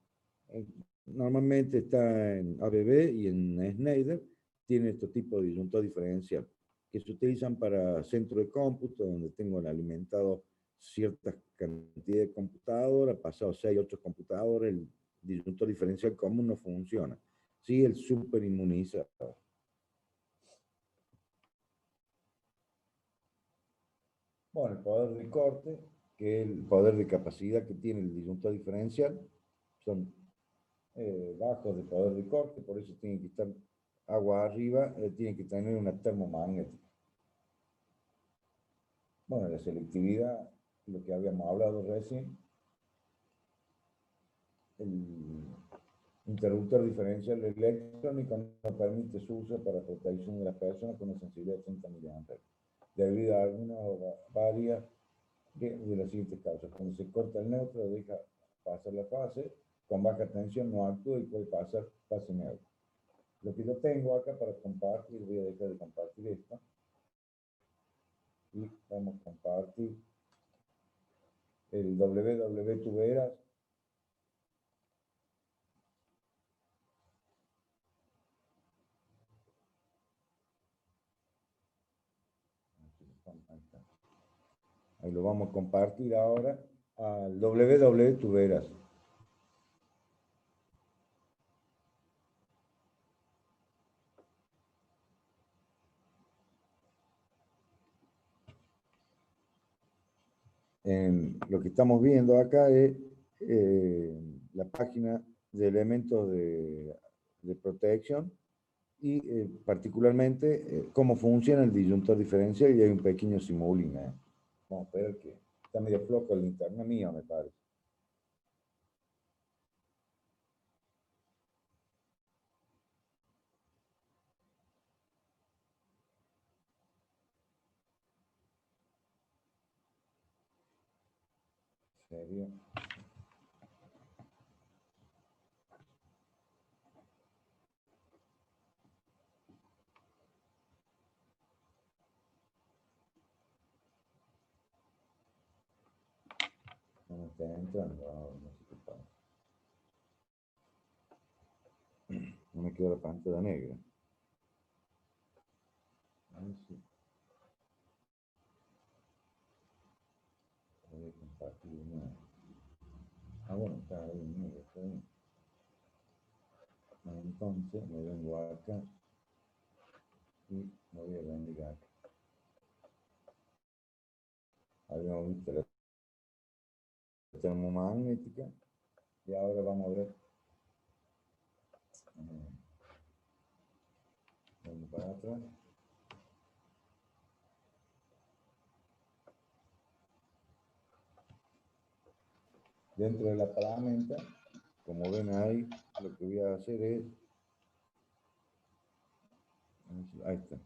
Normalmente está en ABB y en Schneider, tiene este tipo de disyuntor diferencial, que se utilizan para centro de cómputo, donde tengo alimentado ciertas cantidades de computadoras, pasado 6 8 computadoras, el disyuntor diferencial común no funciona. Sí, el superinmunizador. Bueno, el poder de corte, que es el poder de capacidad que tiene el disyuntor diferencial, son bajos de poder de corte, por eso tiene que estar agua arriba, tiene que tener una termomagnética. Bueno, la selectividad, lo que habíamos hablado recién, el interruptor diferencial electrónico no permite su uso para protección de las personas con una sensibilidad de 30 miliamperes, debido a algunas o varias de las siguientes causas. Cuando se corta el neutro, deja pasar la fase, con baja tensión no actúa y puede pasar fase neutra. Lo que yo tengo acá para compartir, voy a dejar de compartir esto, y vamos a compartir el www.tuberas. Ahí lo vamos a compartir ahora al www.tuberas. Lo que estamos viendo acá es la página de elementos de protección y particularmente cómo funciona el disyuntor diferencial, y hay un pequeño simulín. Vamos a ver que está medio flojo el internet mío, me parece. ¿Serio? No me está entrando ahora, no sé qué pasa. No me quedó la pantalla negra. Ahí sí. Voy a compartir de nuevo. Ah, bueno, está ahí en negro, está bien. Entonces me vengo acá y me voy a venir acá. Habíamos visto la termomagnética. Y ahora vamos a ver. Vamos para atrás. Dentro de la paramenta, como ven ahí, lo que voy a hacer es, ahí está,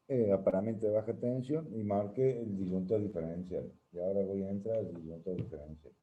la paramenta de baja tensión y marque el disyuntor diferencial. Y ahora voy a entrar al disyuntor diferencial.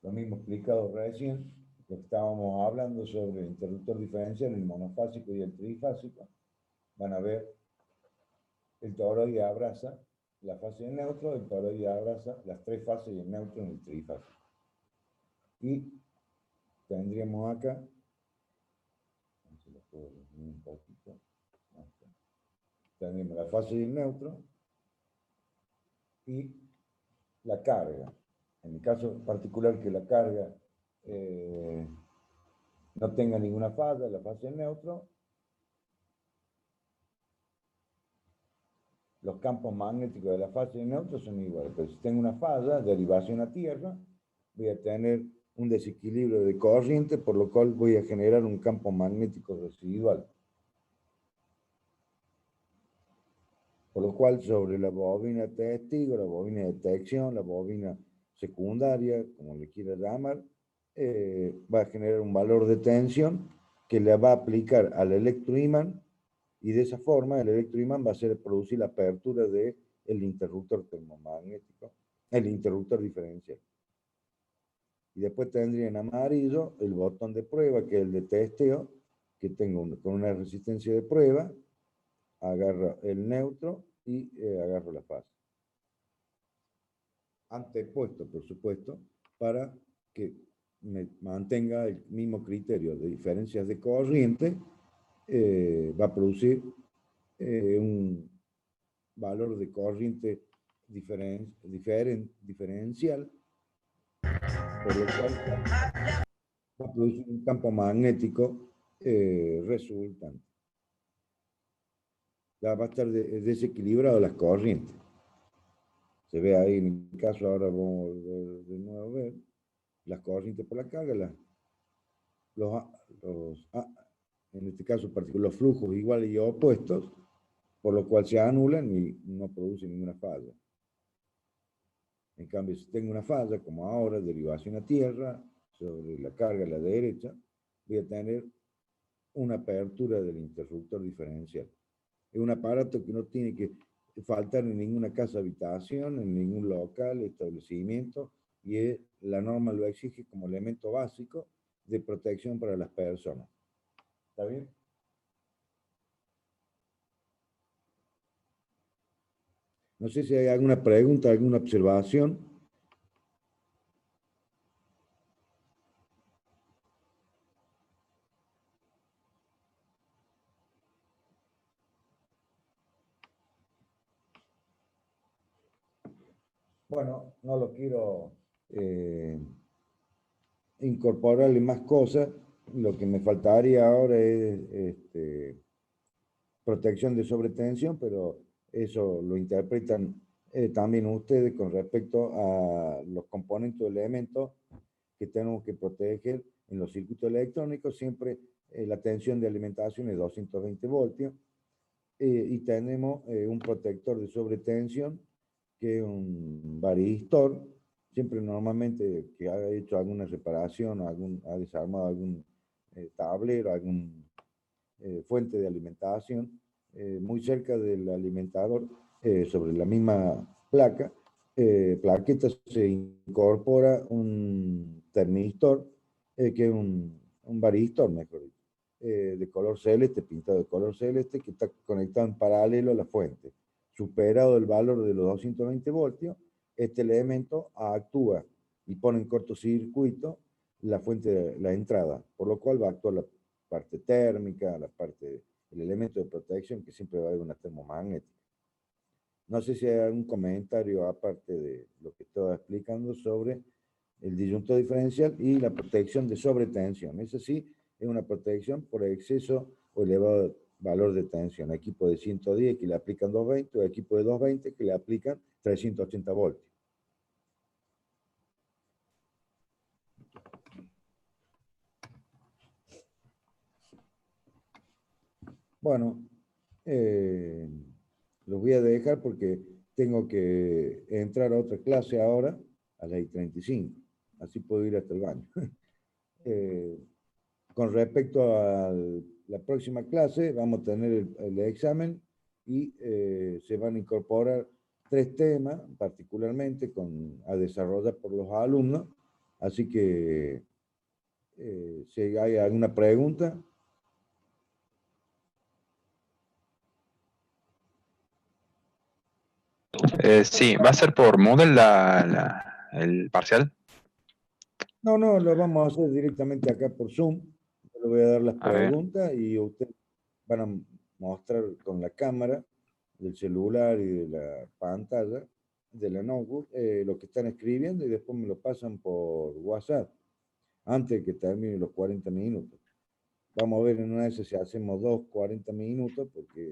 Lo mismo explicado recién, que estábamos hablando sobre el interruptor diferencial, el monofásico y el trifásico. Van a ver, el toroide abraza la fase de neutro, el toroide abraza las tres fases de neutro en el trifásico. Y tendríamos acá, un poquito, tendríamos la fase de neutro y la carga. En el caso particular que la carga no tenga ninguna falla, la fase de neutro, los campos magnéticos de la fase de neutro son iguales. Pero si tengo una falla, derivación a tierra, voy a tener un desequilibrio de corriente, por lo cual voy a generar un campo magnético residual. Por lo cual, sobre la bobina testigo, la bobina de detección, la bobina secundaria, como le quiera llamar, va a generar un valor de tensión que le va a aplicar al electroimán, y de esa forma el electroimán va a hacer producir la apertura del interruptor termomagnético, el interruptor diferencial. Y después tendría en amarillo el botón de prueba, que es el de testeo, que tengo con una resistencia de prueba, agarro el neutro y agarro la fase. Antepuesto, por supuesto, para que me mantenga el mismo criterio de diferencias de corriente, va a producir un valor de corriente diferencial, por lo cual va a producir un campo magnético resultante. Ya va a estar desequilibrado las corrientes. Se ve ahí, en mi caso, ahora vamos de nuevo a ver las corrientes por la carga, en este caso particular, los flujos iguales y opuestos, por lo cual se anulan y no producen ninguna falla. En cambio, si tengo una falla, como ahora, derivación a tierra, sobre la carga a la derecha, voy a tener una apertura del interruptor diferencial. Es un aparato que no tiene que faltar en ninguna casa habitación, en ningún local, establecimiento, y la norma lo exige como elemento básico de protección para las personas. ¿Está bien? No sé si hay alguna pregunta, alguna observación. Bueno, no lo quiero incorporarle más cosas. Lo que me faltaría ahora es protección de sobretensión, pero eso lo interpretan también ustedes con respecto a los componentes o elementos que tenemos que proteger en los circuitos electrónicos. Siempre la tensión de alimentación es 220 voltios y tenemos un protector de sobretensión que es un varistor. Siempre normalmente que ha hecho alguna reparación, ha desarmado algún tablero, algún fuente de alimentación, muy cerca del alimentador, sobre la misma plaqueta se incorpora un termistor, que es un varistor, mejor dicho, de color celeste, pintado de color celeste, que está conectado en paralelo a la fuente. Superado el valor de los 220 voltios, este elemento actúa y pone en cortocircuito la fuente, la entrada, por lo cual va a actuar la parte térmica, el elemento de protección, que siempre va a haber una termomagnética. No sé si hay algún comentario aparte de lo que estaba explicando sobre el disyuntor diferencial y la protección de sobretensión. Esa sí es una protección por exceso o elevado valor de tensión. Equipo de 110 que le aplican 220 o equipo de 220 que le aplican 380 voltios. Bueno, los voy a dejar porque tengo que entrar a otra clase ahora a las 35. Así puedo ir hasta el baño. Con respecto a la próxima clase, vamos a tener el examen y se van a incorporar 3 temas, particularmente a desarrollar por los alumnos. Así que, si hay alguna pregunta. Sí, ¿va a ser por Moodle el parcial? No, lo vamos a hacer directamente acá por Zoom. Yo le voy a dar las A ver. preguntas y ustedes van a mostrar con la cámara del celular y de la pantalla de la notebook lo que están escribiendo y después me lo pasan por WhatsApp antes de que termine los 40 minutos. Vamos a ver en una vez si hacemos 40 minutos porque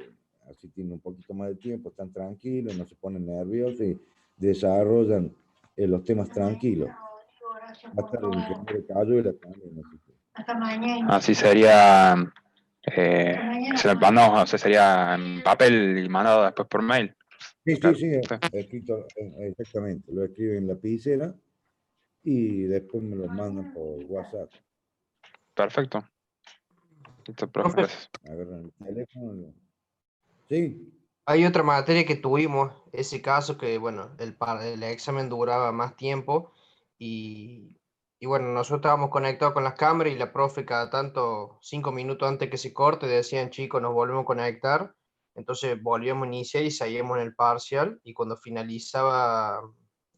así tienen un poquito más de tiempo, están tranquilos, no se ponen nerviosos y desarrollan los temas tranquilos. Va a estar el ingeniero Cayuela también, así que. Hasta mañana. Así sería, no, o sea, sería en papel y mandado después por mail. Sí, Claro. escrito exactamente. Lo escriben en la lapicera y después me lo mandan por WhatsApp. Perfecto. Listo, profe, gracias. Agarran el teléfono. Sí, Hay otra materia que tuvimos, ese caso que, bueno, el examen duraba más tiempo y bueno, nosotros estábamos conectados con las cámaras y la profe cada tanto, 5 minutos antes que se corte, decían, chicos, nos volvemos a conectar. Entonces volvíamos a iniciar y seguíamos en el parcial y cuando finalizaba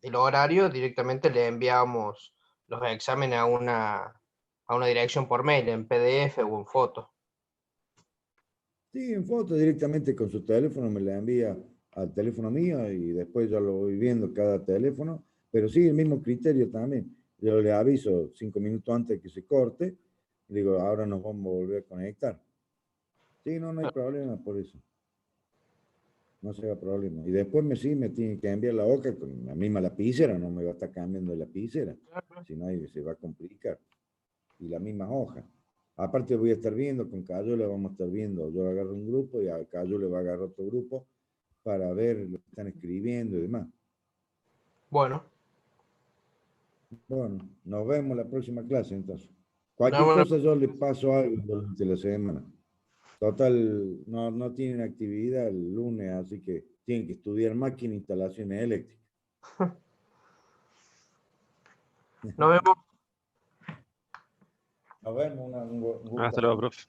el horario, directamente le enviábamos los exámenes a una dirección por mail, en PDF o en foto. sí, en foto directamente con su teléfono me la envía al teléfono mío y después yo lo voy viendo cada teléfono, pero sí, el mismo criterio también. Yo le aviso 5 minutos antes de que se corte y digo, ahora nos vamos a volver a conectar. Sí, no hay problema por eso. No se da problema. Y después me tiene que enviar la hoja con la misma lapicera, no me va a estar cambiando de lapicera. Si no, ahí se va a complicar. Y la misma hoja. Aparte voy a estar viendo, con Cayola vamos a estar viendo, yo agarro un grupo y a Cayola va a agarrar otro grupo para ver lo que están escribiendo y demás. Bueno. Bueno, nos vemos la próxima clase entonces. Cualquier No, bueno. cosa yo le paso algo durante la semana. Total, no tienen actividad el lunes, así que tienen que estudiar máquina e instalaciones eléctricas. Nos vemos. Nos vemos, un gusto. Hasta luego, profe.